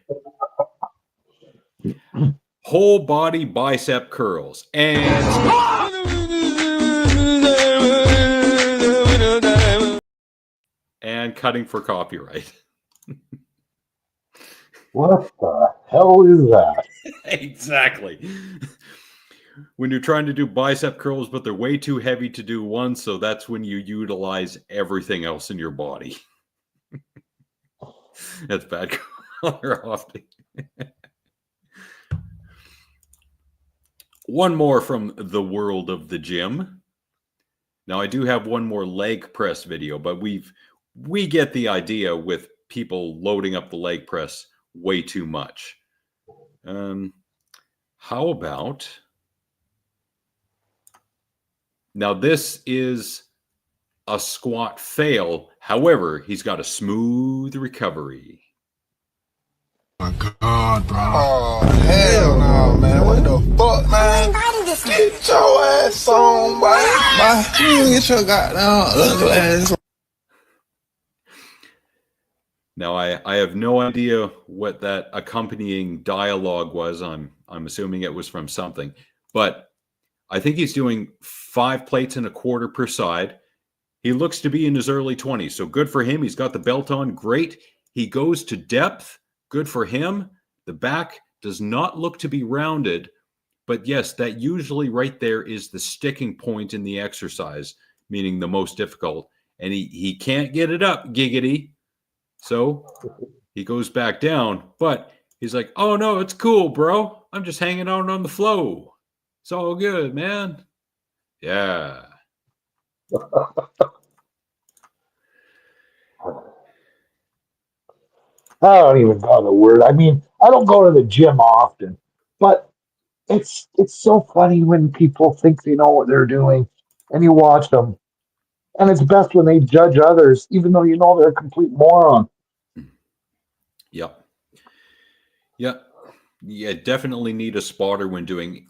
Whole body bicep curls and cutting for copyright. What the hell is that? Exactly. When you're trying to do bicep curls, but they're way too heavy to do one, so that's when you utilize everything else in your body. That's bad color often. One more from the world of the gym. Now I do have one more leg press video, but we get the idea with people loading up the leg press way too much. How about now? This is a squat fail. However, he's got a smooth recovery. My God, bro. Oh, hell no, man. What the fuck, man? Get your ass on, boy. Get your goddamn ugly ass. Now, I have no idea what that accompanying dialogue was. I'm assuming it was from something. But I think he's doing 5 plates and a quarter per side. He looks to be in his early 20s. So good for him. He's got the belt on. Great. He goes to depth. Good for him. The back does not look to be rounded. But yes, that usually right there is the sticking point in the exercise, meaning the most difficult. And he can't get it up, giggity. So he goes back down, but He's like, "Oh no, it's cool, bro. I'm just hanging out on the flow. It's all good, man." Yeah. I don't even know the word. I mean, I don't go to the gym often, but it's so funny when people think they know what they're doing, and you watch them, and it's best when they judge others, even though you know they're a complete moron. Yep. Yep. Yeah, definitely need a spotter when doing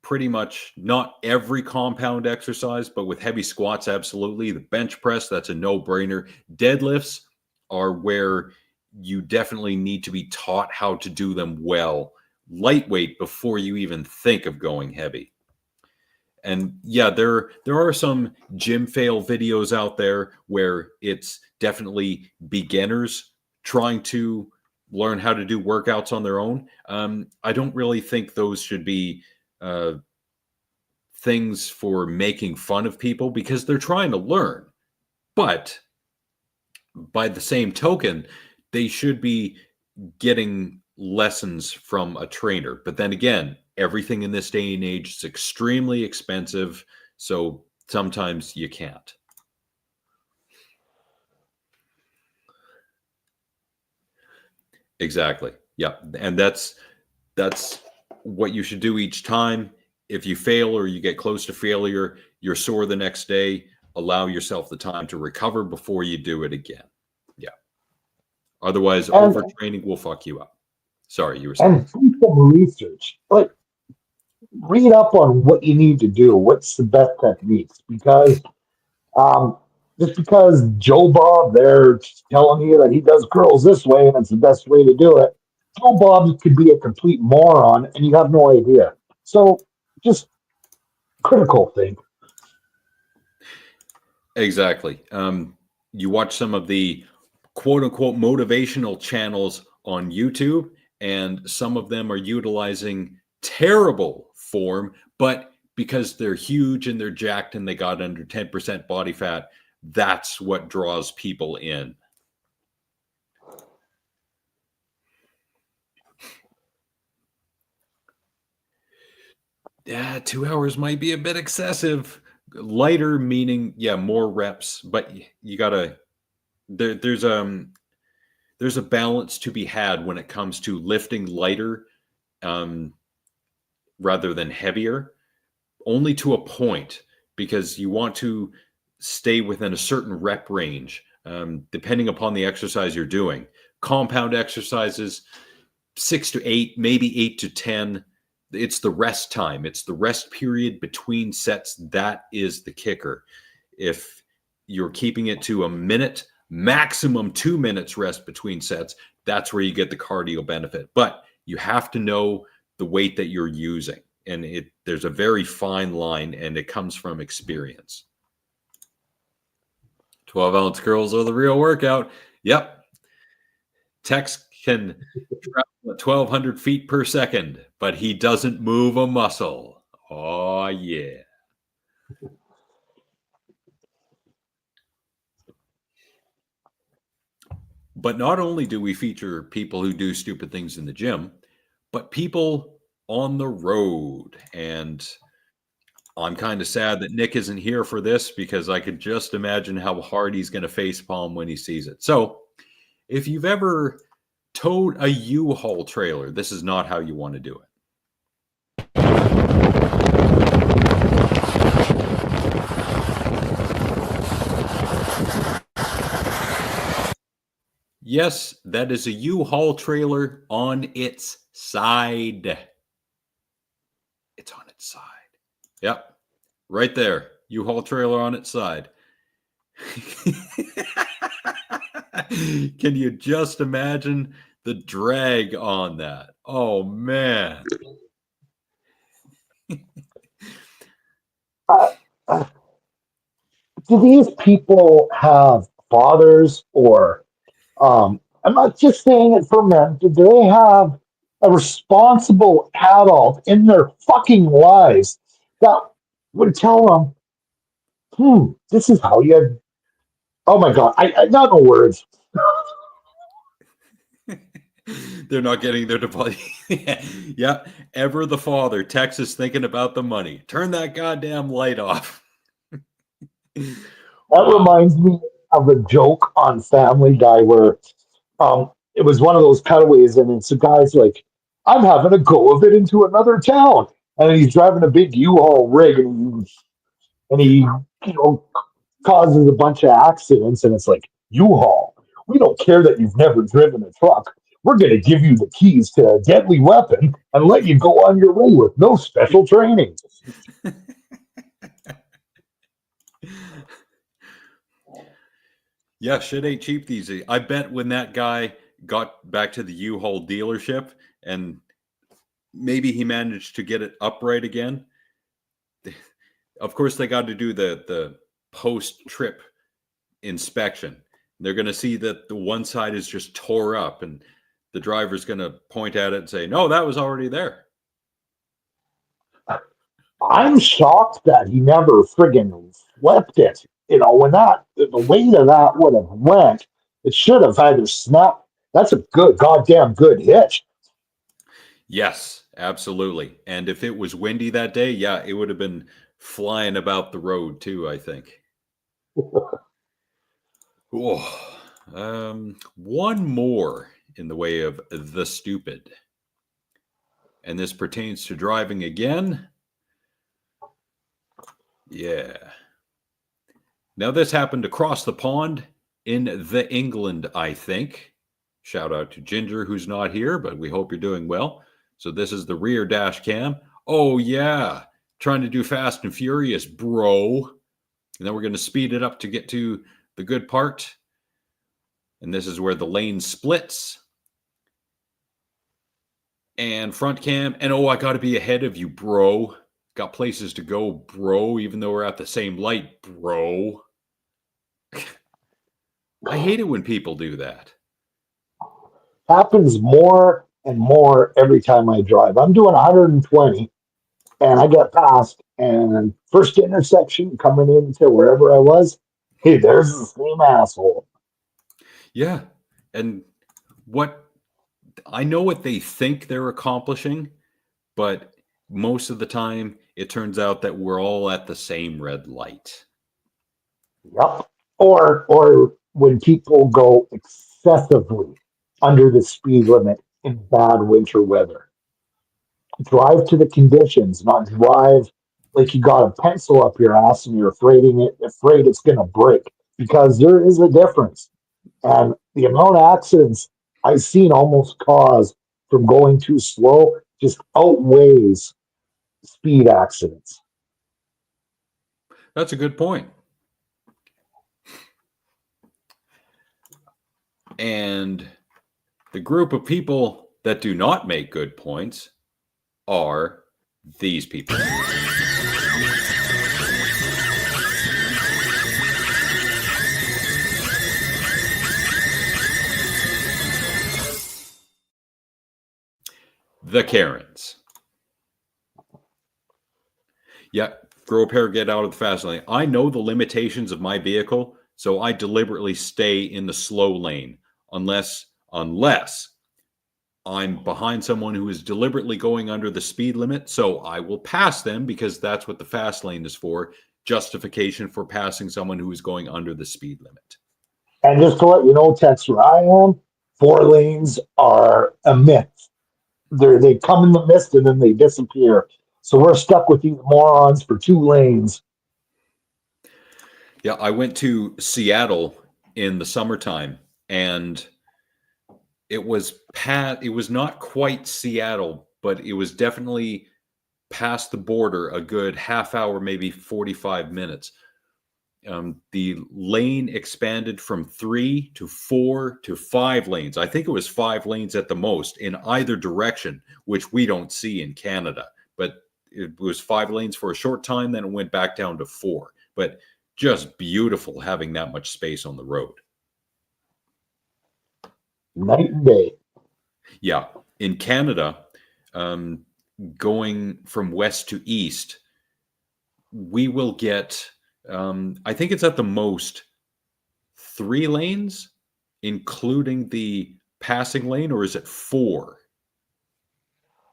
pretty much not every compound exercise, but with heavy squats, absolutely. The bench press, that's a no-brainer. Deadlifts are where you definitely need to be taught how to do them well. Lightweight before you even think of going heavy. And yeah, there are some gym fail videos out there where it's definitely beginners trying to learn how to do workouts on their own. I don't really think those should be uh, things for making fun of people because they're trying to learn. But by the same token, they should be getting lessons from a trainer. But then again, everything in this day and age is extremely expensive. So sometimes you can't. Exactly. Yeah. And that's what you should do each time. If you fail or you get close to failure, you're sore the next day. Allow yourself the time to recover before you do it again. Yeah. Otherwise, And overtraining will fuck you up. Sorry, you were saying. and do some research. Like read up on what you need to do. What's the best techniques? Because um, just because Joe Bob they're telling you that he does curls this way and it's the best way to do it, Joe Bob could be a complete moron and you have no idea. So just critical think. Exactly. You watch some of the quote unquote motivational channels on YouTube, and some of them are utilizing terrible form, but because they're huge and they're jacked and they got under 10% body fat, that's what draws people in. Yeah, 2 hours might be a bit excessive. Lighter meaning, yeah, more reps, but you gotta there's a balance to be had when it comes to lifting lighter um, rather than heavier, only to a point, because you want to stay within a certain rep range, depending upon the exercise you're doing. Compound exercises, 6 to 8, maybe 8 to 10. It's the rest time. It's the rest period between sets. That is the kicker. If you're keeping it to a minute, maximum 2 minutes rest between sets, that's where you get the cardio benefit. But you have to know the weight that you're using. And there's a very fine line, and it comes from experience. 12-ounce curls are the real workout. Yep. Tex can travel at 1,200 feet per second, but he doesn't move a muscle. Oh, yeah. But not only do we feature people who do stupid things in the gym, but people on the road. And I'm kind of sad that Nick isn't here for this, because I could just imagine how hard he's going to facepalm when he sees it. So if you've ever towed a U-Haul trailer, this is not how you want to do it. Yes, that is a U-Haul trailer on its side. It's on its side. Yep. Right there. U-Haul trailer on its side. Can you just imagine the drag on that? Oh, man. Uh, uh, do these people have fathers or I'm not just saying it for men, do they have a responsible adult in their fucking lives that would tell them, this is how you, oh my God, I got no words. They're not getting their deposit. Yeah, ever the father. Texas thinking about the money. Turn that goddamn light off. That Wow. reminds me of a joke on Family Guy where it was one of those cutaways, and it's a guy's like, "I'm having a go of it into another town," and he's driving a big U-Haul rig, and he causes a bunch of accidents, and it's like, "U-Haul, we don't care that you've never driven a truck. We're going to give you the keys to a deadly weapon and let you go on your way with no special training." Yeah, shit ain't cheap these days. I bet when that guy got back to the U-Haul dealership and maybe he managed to get it upright again. Of course, they got to do the post-trip inspection. They're going to see that the one side is just tore up, and the driver's going to point at it and say, "No, that was already there." I'm shocked that he never friggin' flipped it. When the weight of that would have went, it should have either snapped. That's a good, goddamn good hitch. Yes, absolutely. And if it was windy that day, yeah, it would have been flying about the road too, I think. Oh, one more in the way of the stupid. And this pertains to driving again. Yeah. Now, this happened across the pond in the England, I think. Shout out to Ginger, who's not here, but we hope you're doing well. So this is the rear dash cam. Oh, yeah. Trying to do Fast and Furious, bro. And then we're going to speed it up to get to the good part. And this is where the lane splits. And front cam. And oh, I got to be ahead of you, bro. Got places to go, bro, even though we're at the same light, bro. I hate it when people do that. Happens more and more every time I drive. I'm doing 120 and I get past, and first intersection coming into wherever I was, hey, there's the same asshole. Yeah. And what I know what they think they're accomplishing, but most of the time it turns out that we're all at the same red light. Yep. Or when people go excessively under the speed limit in bad winter weather. Drive to the conditions, not drive like you got a pencil up your ass and you're afraid it's gonna break. Because there is a difference. And the amount of accidents I've seen almost caused from going too slow just outweighs speed accidents. That's a good point. And the group of people that do not make good points are these people. The Karens. Yeah, grow a pair, get out of the fast lane. I know the limitations of my vehicle, so I deliberately stay in the slow lane unless I'm behind someone who is deliberately going under the speed limit. So I will pass them because that's what the fast lane is for. Justification for passing someone who is going under the speed limit. And just to let you know, Tex, where I am, 4 lanes are a myth. They come in the mist and then they disappear. So we're stuck with these morons for 2 lanes. Yeah, I went to Seattle in the summertime, and it was not quite Seattle, but it was definitely past the border a good half hour, maybe 45 minutes. The lane expanded from 3 to 4 to 5 lanes. I think it was 5 lanes at the most in either direction, which we don't see in Canada. But it was 5 lanes for a short time, then it went back down to 4. But just beautiful having that much space on the road. Night and day. Yeah. In Canada, going from west to east, we will get, I think it's at the most 3 lanes, including the passing lane, or is it 4?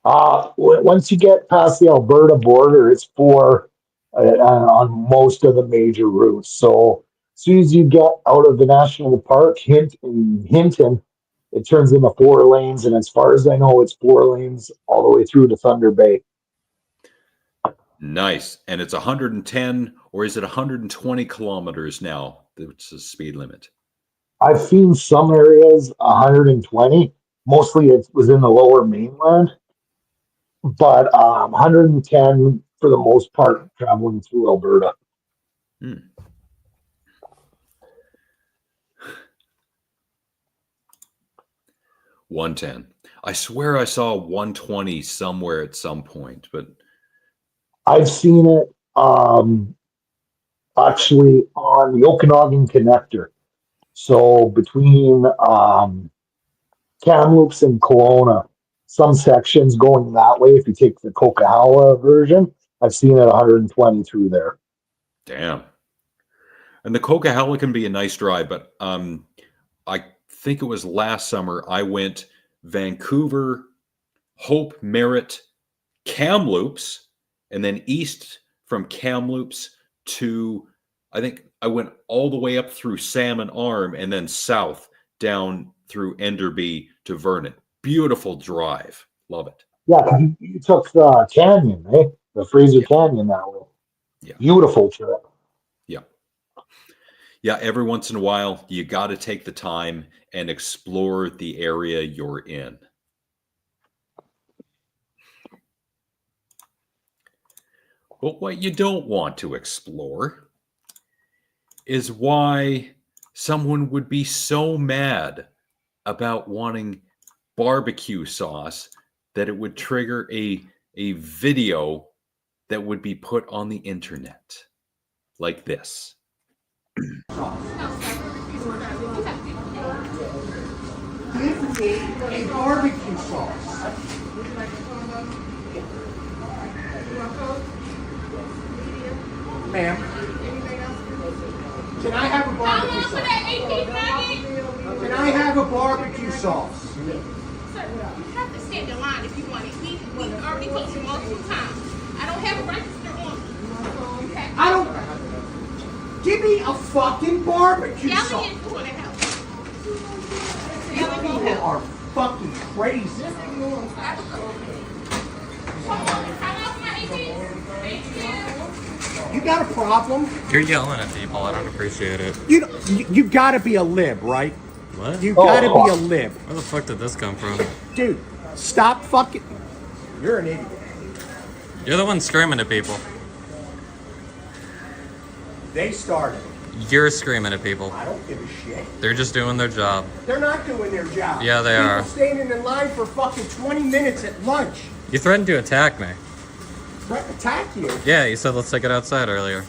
Once you get past the Alberta border, it's 4 on most of the major routes. So as soon as you get out of the national park, Hinton, it turns into 4 lanes, and as far as I know, it's 4 lanes all the way through to Thunder Bay. Nice. And it's 110, or is it 120 kilometers now? That's the speed limit. I've seen some areas 120. Mostly it was in the lower mainland, but 110 for the most part traveling through Alberta. 110. I swear I saw 120 somewhere at some point, but I've seen it actually on the Okanagan Connector. So between Kamloops and Kelowna, some sections going that way, if you take the Coquihalla version, I've seen it 120 through there. damn. And the Coquihalla can be a nice drive, but I think it was last summer I went Vancouver, Hope, Merritt, Kamloops, and then east from Kamloops to, I think I went all the way up through Salmon Arm and then south down through Enderby to Vernon. Beautiful drive. Love it. Yeah, 'cause you took the canyon, eh? The Fraser Yeah. Canyon that way. Yeah. Beautiful trip. Yeah. Yeah. Every once in a while, you got to take the time and explore the area you're in. But what you don't want to explore is why someone would be so mad about wanting barbecue sauce that it would trigger a video that would be put on the internet like this. A barbecue sauce. Ma'am, can I have a barbecue sauce? Can I have a barbecue sauce? Sir, you have to stand in line if you want it. We already told you multiple times. I don't have a register on me. Okay? I don't. Give me a fucking barbecue Yelling sauce. is going to help. You Yelling won't people help. are fucking crazy. Come on, turn off my ATs. Thank you. You got a problem? You're yelling at people. I don't appreciate it. You gotta be a lib, right? What? You gotta be a lib. Where the fuck did this come from? Dude, stop fucking. You're an idiot. You're the one screaming at people. They started. You're screaming at people. I don't give a shit. They're just doing their job. They're not doing their job. Yeah, they People are. standing in line for fucking 20 minutes at lunch. You threatened to attack me. Attack you. Yeah, you said let's take it outside earlier.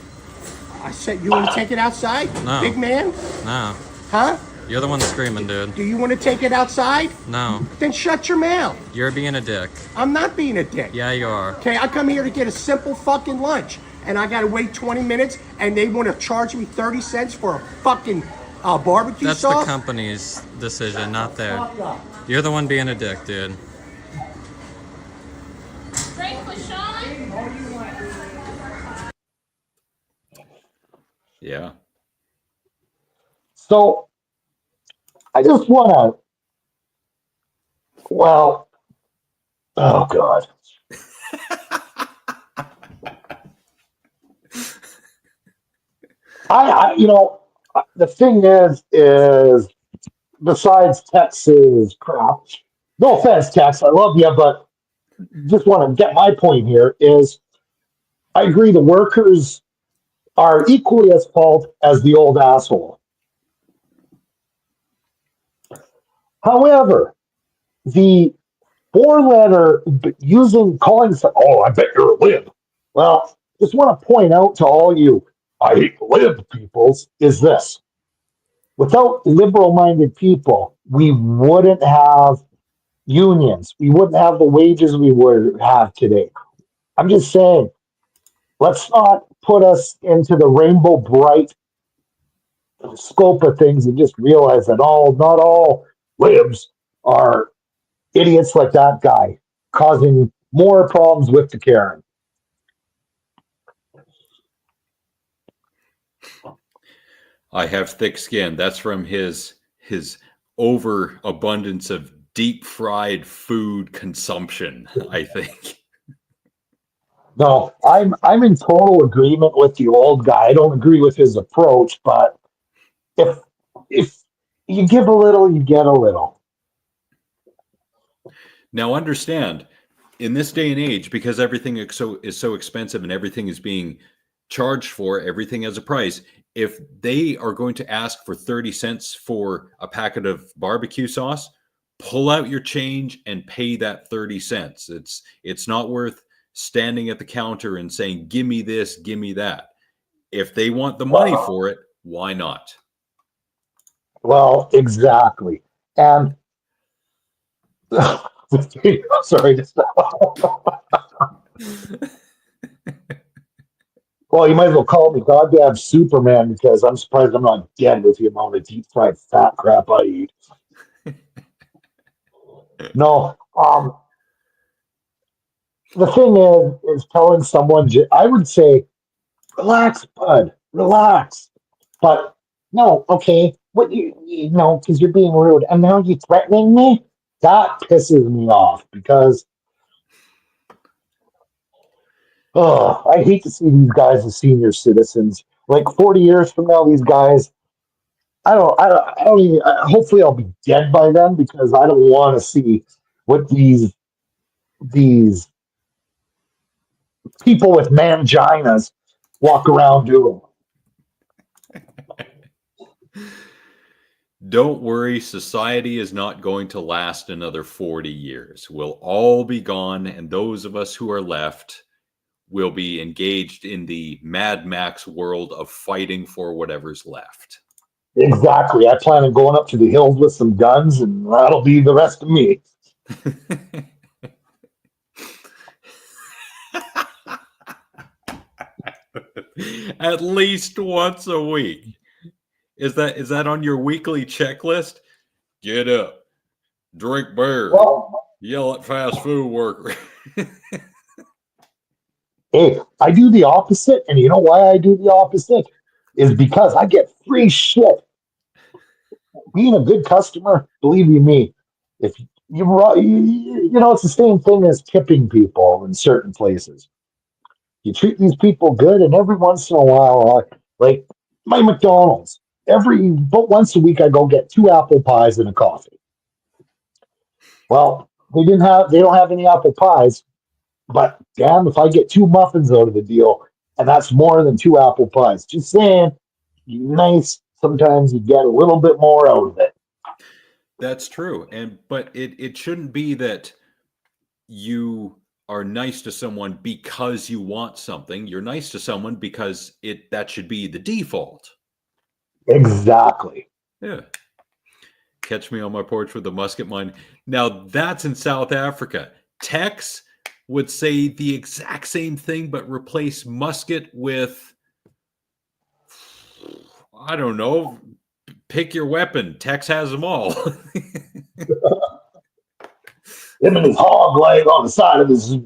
I said, you want to take it outside? No. Big man? No. Huh? You're the one screaming, dude. Do you want to take it outside? No. Then shut your mouth. You're being a dick. I'm not being a dick. Yeah, you are. Okay, I come here to get a simple fucking lunch, and I gotta wait 20 minutes, and they want to charge me 30 cents for a fucking barbecue That's sauce? the company's decision, not theirs. Fuck up. You're the one being a dick, dude. Drink for Sean. Yeah. So I just want to, well, oh God. The thing is besides Texas crap, no offense, Tex, I love you, but just want to get my point here is I agree the workers are equally as fault as the old asshole. However, the four-letter calling, I bet you're a lib. Well, just want to point out to all you, I hate lib peoples, is this. Without liberal-minded people, we wouldn't have unions. We wouldn't have the wages we would have today. I'm just saying, let's not put us into the rainbow bright scope of things and just realize that not all libs are idiots like that guy causing more problems with the Karen. I have thick skin. That's from his overabundance of deep fried food consumption, I think. No, I'm in total agreement with the old guy. I don't agree with his approach, but if if you give a little, you get a little. Now understand, in this day and age, because everything is so expensive and everything is being charged for, everything has a price. If they are going to ask for 30 cents for a packet of barbecue sauce, pull out your change and pay that 30 cents. It's not worth standing at the counter and saying, "Give me this, give me that." If they want the money for it, why not? Well, exactly. And sorry to stop. Well, you might as well call me goddamn Superman because I'm surprised I'm not dead with the amount of deep fried fat crap I eat. No, the thing is telling someone, I would say, relax, bud, relax. But no, okay, what you know, because you're being rude, and now you're threatening me. That pisses me off because, oh, I hate to see these guys as senior citizens. Like 40 years from now, these guys, I don't even. Hopefully, I'll be dead by then because I don't want to see what these people with manginas walk around doing. Don't worry, society is not going to last another 40 years. We'll all be gone, and those of us who are left will be engaged in the Mad Max world of fighting for whatever's left. Exactly. I plan on going up to the hills with some guns, and that'll be the rest of me. At least once a week. Is that on your weekly checklist? Get up, drink beer, Well, yell at fast food worker. hey, I do the opposite, and you know why I do the opposite? Is because I get free shit. Being a good customer, believe you me, if you know, it's the same thing as tipping people in certain places. You treat these people good, and every once in a while, like my McDonald's, but once a week I go get 2 apple pies and a coffee. Well, they don't have any apple pies, but damn, if I get 2 muffins out of the deal, and that's more than 2 apple pies. Just saying, nice. Sometimes you get a little bit more out of it. That's true. But it shouldn't be that you are nice to someone because you want something. You're nice to someone because that should be the default. Exactly. Yeah. Catch me on my porch with a musket mine. Now that's in South Africa. Tex would say the exact same thing, but replace musket with, I don't know, pick your weapon. Tex has them all. Him and his hog leg on the side of his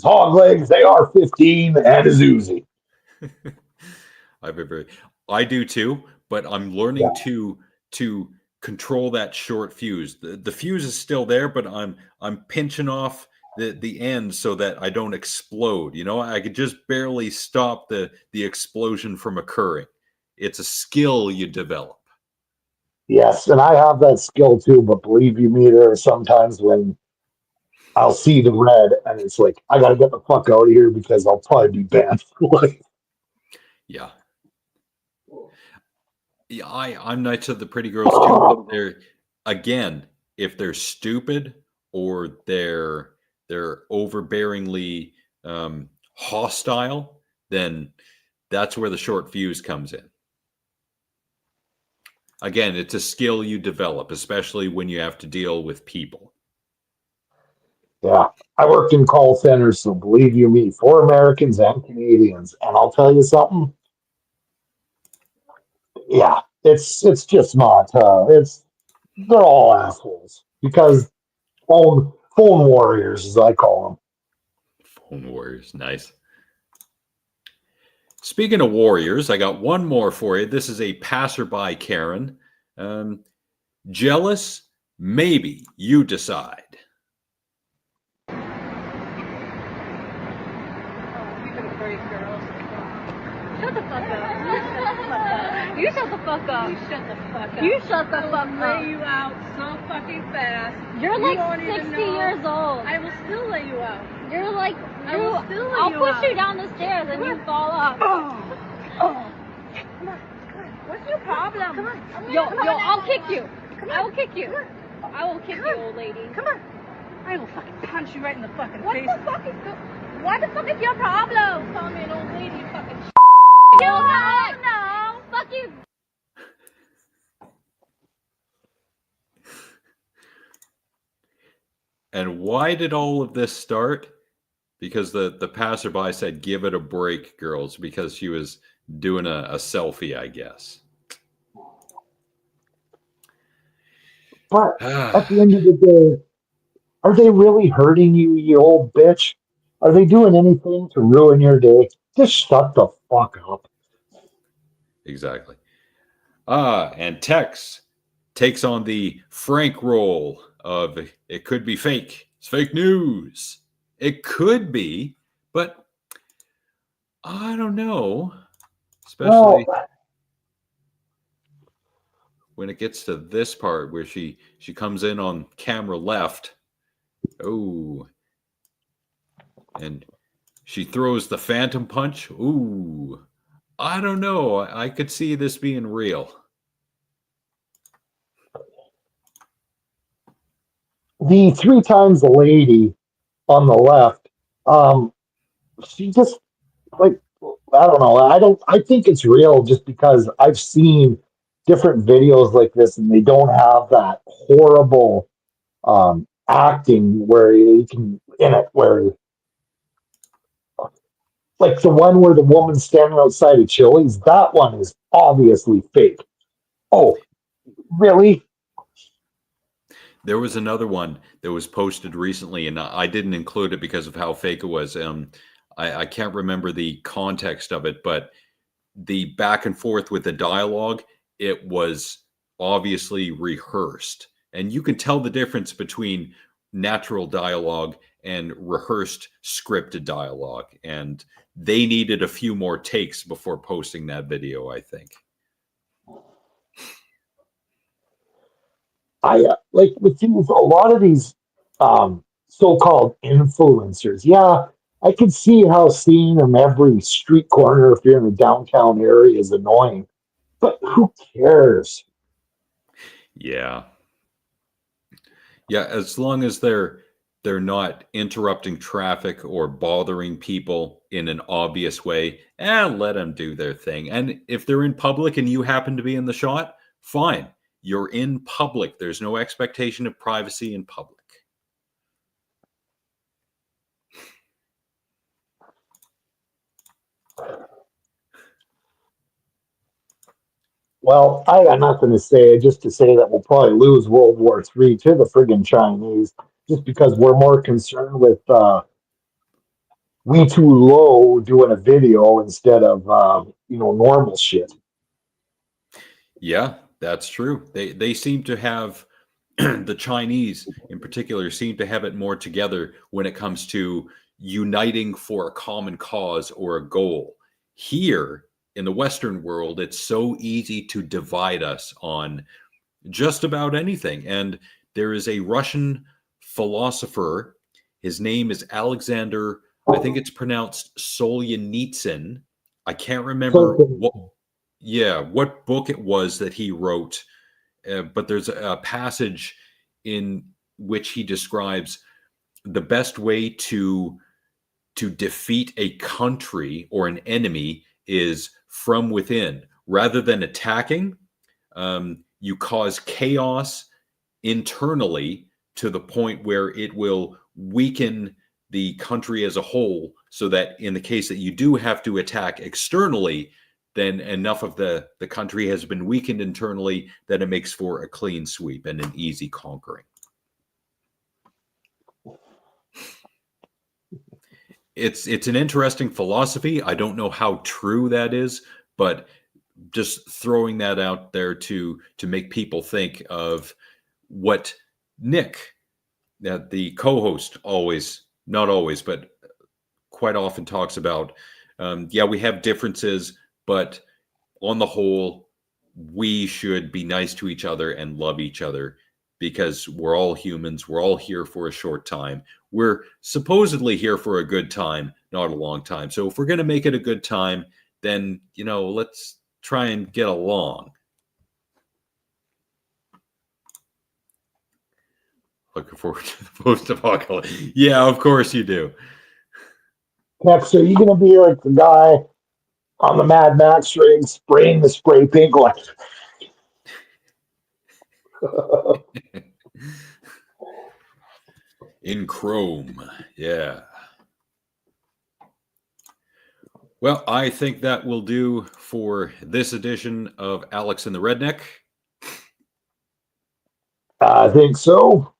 hog legs, they are 15 and his Uzi. I do too, but I'm learning to control that short fuse. The fuse is still there, but I'm pinching off the end so that I don't explode. You know, I could just barely stop the explosion from occurring. It's a skill you develop. Yes, and I have that skill too, but believe you me, there are sometimes when I'll see the red and it's like, I gotta get the fuck out of here because I'll probably be banned for life. Yeah. Yeah, I'm nice to the pretty girls too, but they're, again, if they're stupid or they're overbearingly hostile, then that's where the short fuse comes in. Again, it's a skill you develop, especially when you have to deal with people. Yeah, I worked in call centers, so believe you me, for Americans and Canadians, and I'll tell you something. Yeah, it's just not. They're all assholes. because phone warriors, as I call them. Phone warriors, nice. Speaking of warriors, I got one more for you. This is a passerby, Karen. Jealous? Maybe. You decide. Shut the fuck up. You shut the fuck up. You shut the fuck up. You shut the fuck up. I'll lay you out so fucking fast. You're You like won't even 60 know. years old. I will still lay you out. You're like, I will still lay I'll you push out. you down the stairs and you fall off. Come on. What's your problem? Come on. I'll kick you. I will kick you. I will kick you, old lady. Come on. I will fucking punch you right in the fucking What face. the fuck is your problem? Call me an old lady, you fucking No, fuck you. And why did all of this start? Because the passerby said, "Give it a break, girls," because she was doing a selfie, I guess. But at the end of the day, are they really hurting you, you old bitch? Are they doing anything to ruin your day? Just shut the fuck up. Exactly. And Tex takes on the Frank role of it could be fake. It's fake news. It could be, but I don't know. Especially when it gets to this part where she comes in on camera left. Oh. And she throws the phantom punch. Ooh. I don't know. I could see this being real. The 3 times the lady on the left, she just like I don't know. I think it's real just because I've seen different videos like this and they don't have that horrible acting where you can in it where like the one where the woman's standing outside of Chili's, that one is obviously fake. Oh, really? There was another one that was posted recently, and I didn't include it because of how fake it was. I can't remember the context of it, but the back and forth with the dialogue, it was obviously rehearsed. And you can tell the difference between natural dialogue and rehearsed scripted dialogue. And they needed a few more takes before posting that video, I think. I like with these, a lot of these so-called influencers. Yeah, I can see how seeing them every street corner if you're in the downtown area is annoying, but who cares? Yeah. Yeah, as long as they're not interrupting traffic or bothering people in an obvious way, let them do their thing. And if they're in public and you happen to be in the shot, fine. You're in public. There's no expectation of privacy in public. Well, I got nothing to say, just to say that we'll probably lose World War III to the friggin' Chinese, just because we're more concerned with We Too Low doing a video instead of normal shit. Yeah, that's true. They seem to have the Chinese in particular seem to have it more together when it comes to uniting for a common cause or a goal. Here in the Western world, it's so easy to divide us on just about anything. And there is a Russian philosopher. His name is Alexander, I think it's pronounced Solzhenitsyn. I can't remember what book it was that he wrote, but there's a passage in which he describes the best way to defeat a country or an enemy is from within. Rather than attacking, you cause chaos internally to the point where it will weaken the country as a whole, so that in the case that you do have to attack externally, then enough of the country has been weakened internally that it makes for a clean sweep and an easy conquering. it's an interesting philosophy. I don't know how true that is, but just throwing that out there to make people think of what Nick, that the co-host, always, not always, but quite often talks about. Yeah, we have differences, but on the whole, we should be nice to each other and love each other because we're all humans. We're all here for a short time. We're supposedly here for a good time, not a long time. So if we're going to make it a good time, then, let's try and get along. Looking forward to the post-apocalypse. Yeah, of course you do. Next, are you going to be like the guy on the Mad Max rig spraying the spray paint going, In chrome. Yeah. Well, I think that will do for this edition of Alex and the Redneck. I think so.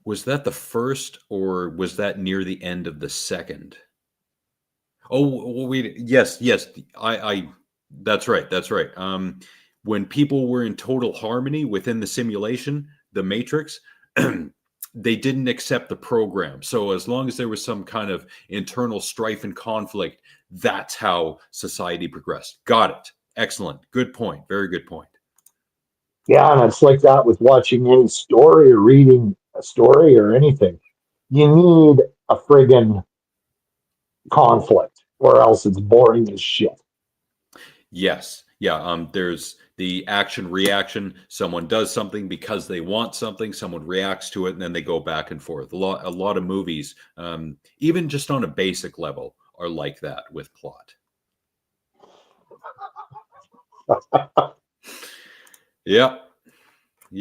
Was that the first, or was that near the end of the second? Oh, wait. Yes. I. That's right. When people were in total harmony within the simulation, the Matrix, they didn't accept the program. So as long as there was some kind of internal strife and conflict, that's how society progressed. Got it. Excellent. Good point. Very good point. Yeah, and it's like that with watching any story or reading a story or anything. You need a friggin' conflict, or else it's boring as shit. Yes. Yeah. There's the action reaction. Someone does something because they want something. Someone reacts to it, and then they go back and forth. A lot of movies, even just on a basic level, are like that with plot. Yeah.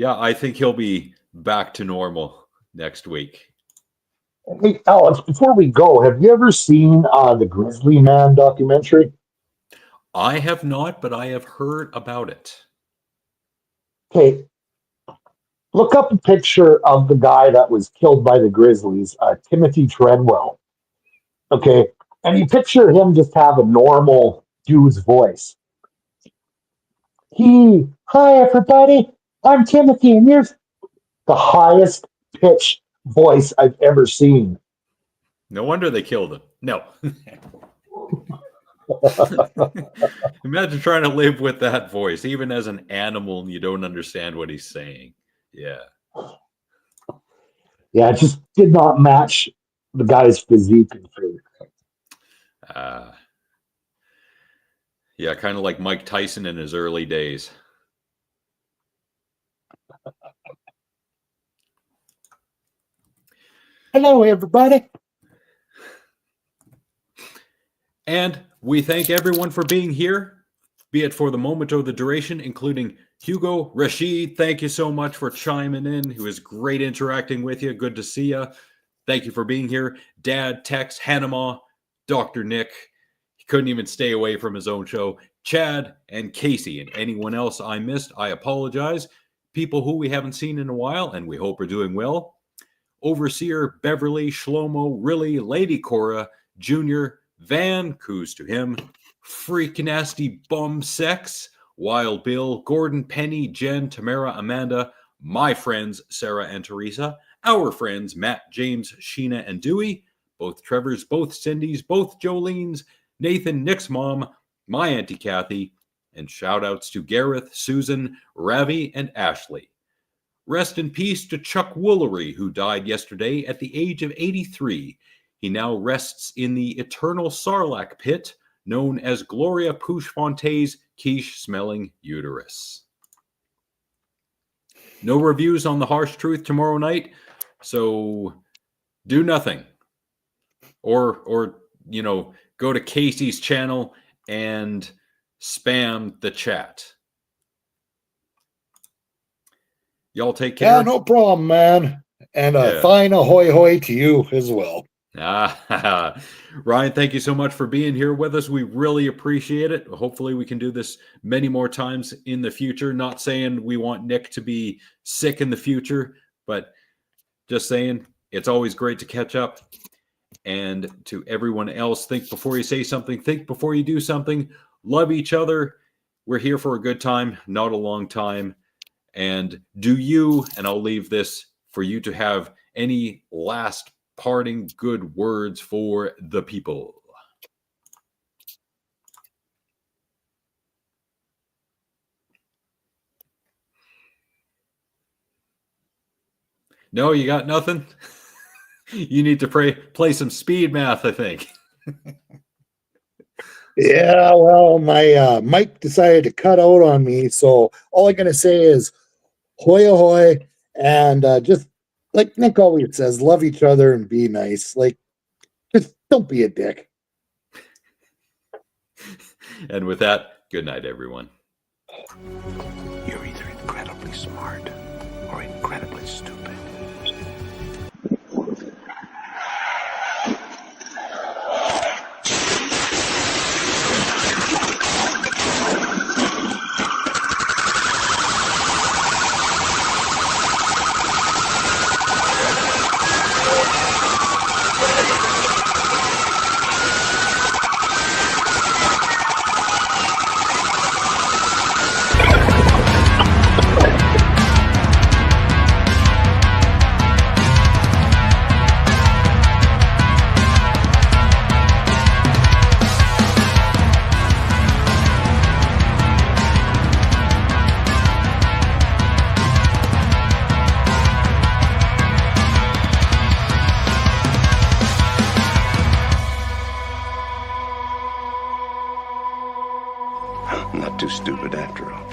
I think he'll be back to normal next week. Hey, Alex, before we go, have you ever seen the Grizzly Man documentary? I have not, but I have heard about it. Okay, look up a picture of the guy that was killed by the Grizzlies, Timothy Trenwell. Okay, and you picture him just have a normal dude's voice. Hi everybody, I'm Timothy, and here's the highest pitched voice I've ever seen. No wonder they killed him. No. Imagine trying to live with that voice, even as an animal, and you don't understand what he's saying. Yeah. Yeah, it just did not match the guy's physique and face. Yeah, kind of like Mike Tyson in his early days. Hello, everybody. And we thank everyone for being here, be it for the moment or the duration, including Hugo, Rashid. Thank you so much for chiming in. It was great interacting with you. Good to see you. Thank you for being here. Dad, Tex, Hanama, Dr. Nick. He couldn't even stay away from his own show. Chad and Casey, and anyone else I missed, I apologize. People who we haven't seen in a while, and we hope are doing well. Overseer, Beverly, Shlomo, Really, Lady Cora, Junior, Van, coos to him, Freak Nasty Bum Sex, Wild Bill, Gordon, Penny, Jen, Tamara, Amanda, my friends Sarah and Teresa, our friends Matt, James, Sheena, and Dewey, both Trevors, both Cindy's, both Jolene's, Nathan, Nick's mom, my Auntie Kathy, and shout outs to Gareth, Susan, Ravi, and Ashley. Rest in peace to Chuck Woolery, who died yesterday at the age of 83. He now rests in the eternal Sarlacc pit, known as Gloria Pouchfonte's quiche-smelling uterus. No reviews on The Harsh Truth tomorrow night, so do nothing. Or go to Casey's channel and spam the chat. Y'all take care. Yeah, no problem, man. And fine ahoy hoy to you as well. Ryan, thank you so much for being here with us. We really appreciate it. Hopefully we can do this many more times in the future. Not saying we want Nick to be sick in the future, But just saying, it's always great to catch up. And to everyone else, think before you say something, think before you do something, love each other. We're here for a good time, not a long time. And do you, and I'll leave this for you to have any last parting good words for the people. No, you got nothing? You need to play some speed math, I think. Yeah, well, my mic decided to cut out on me, so all I'm gonna say is hoy ahoy, and just like Nick always says, love each other and be nice. Like, just don't be a dick. And with that, good night, everyone. You're either incredibly smart or incredibly stupid. Not too stupid after all.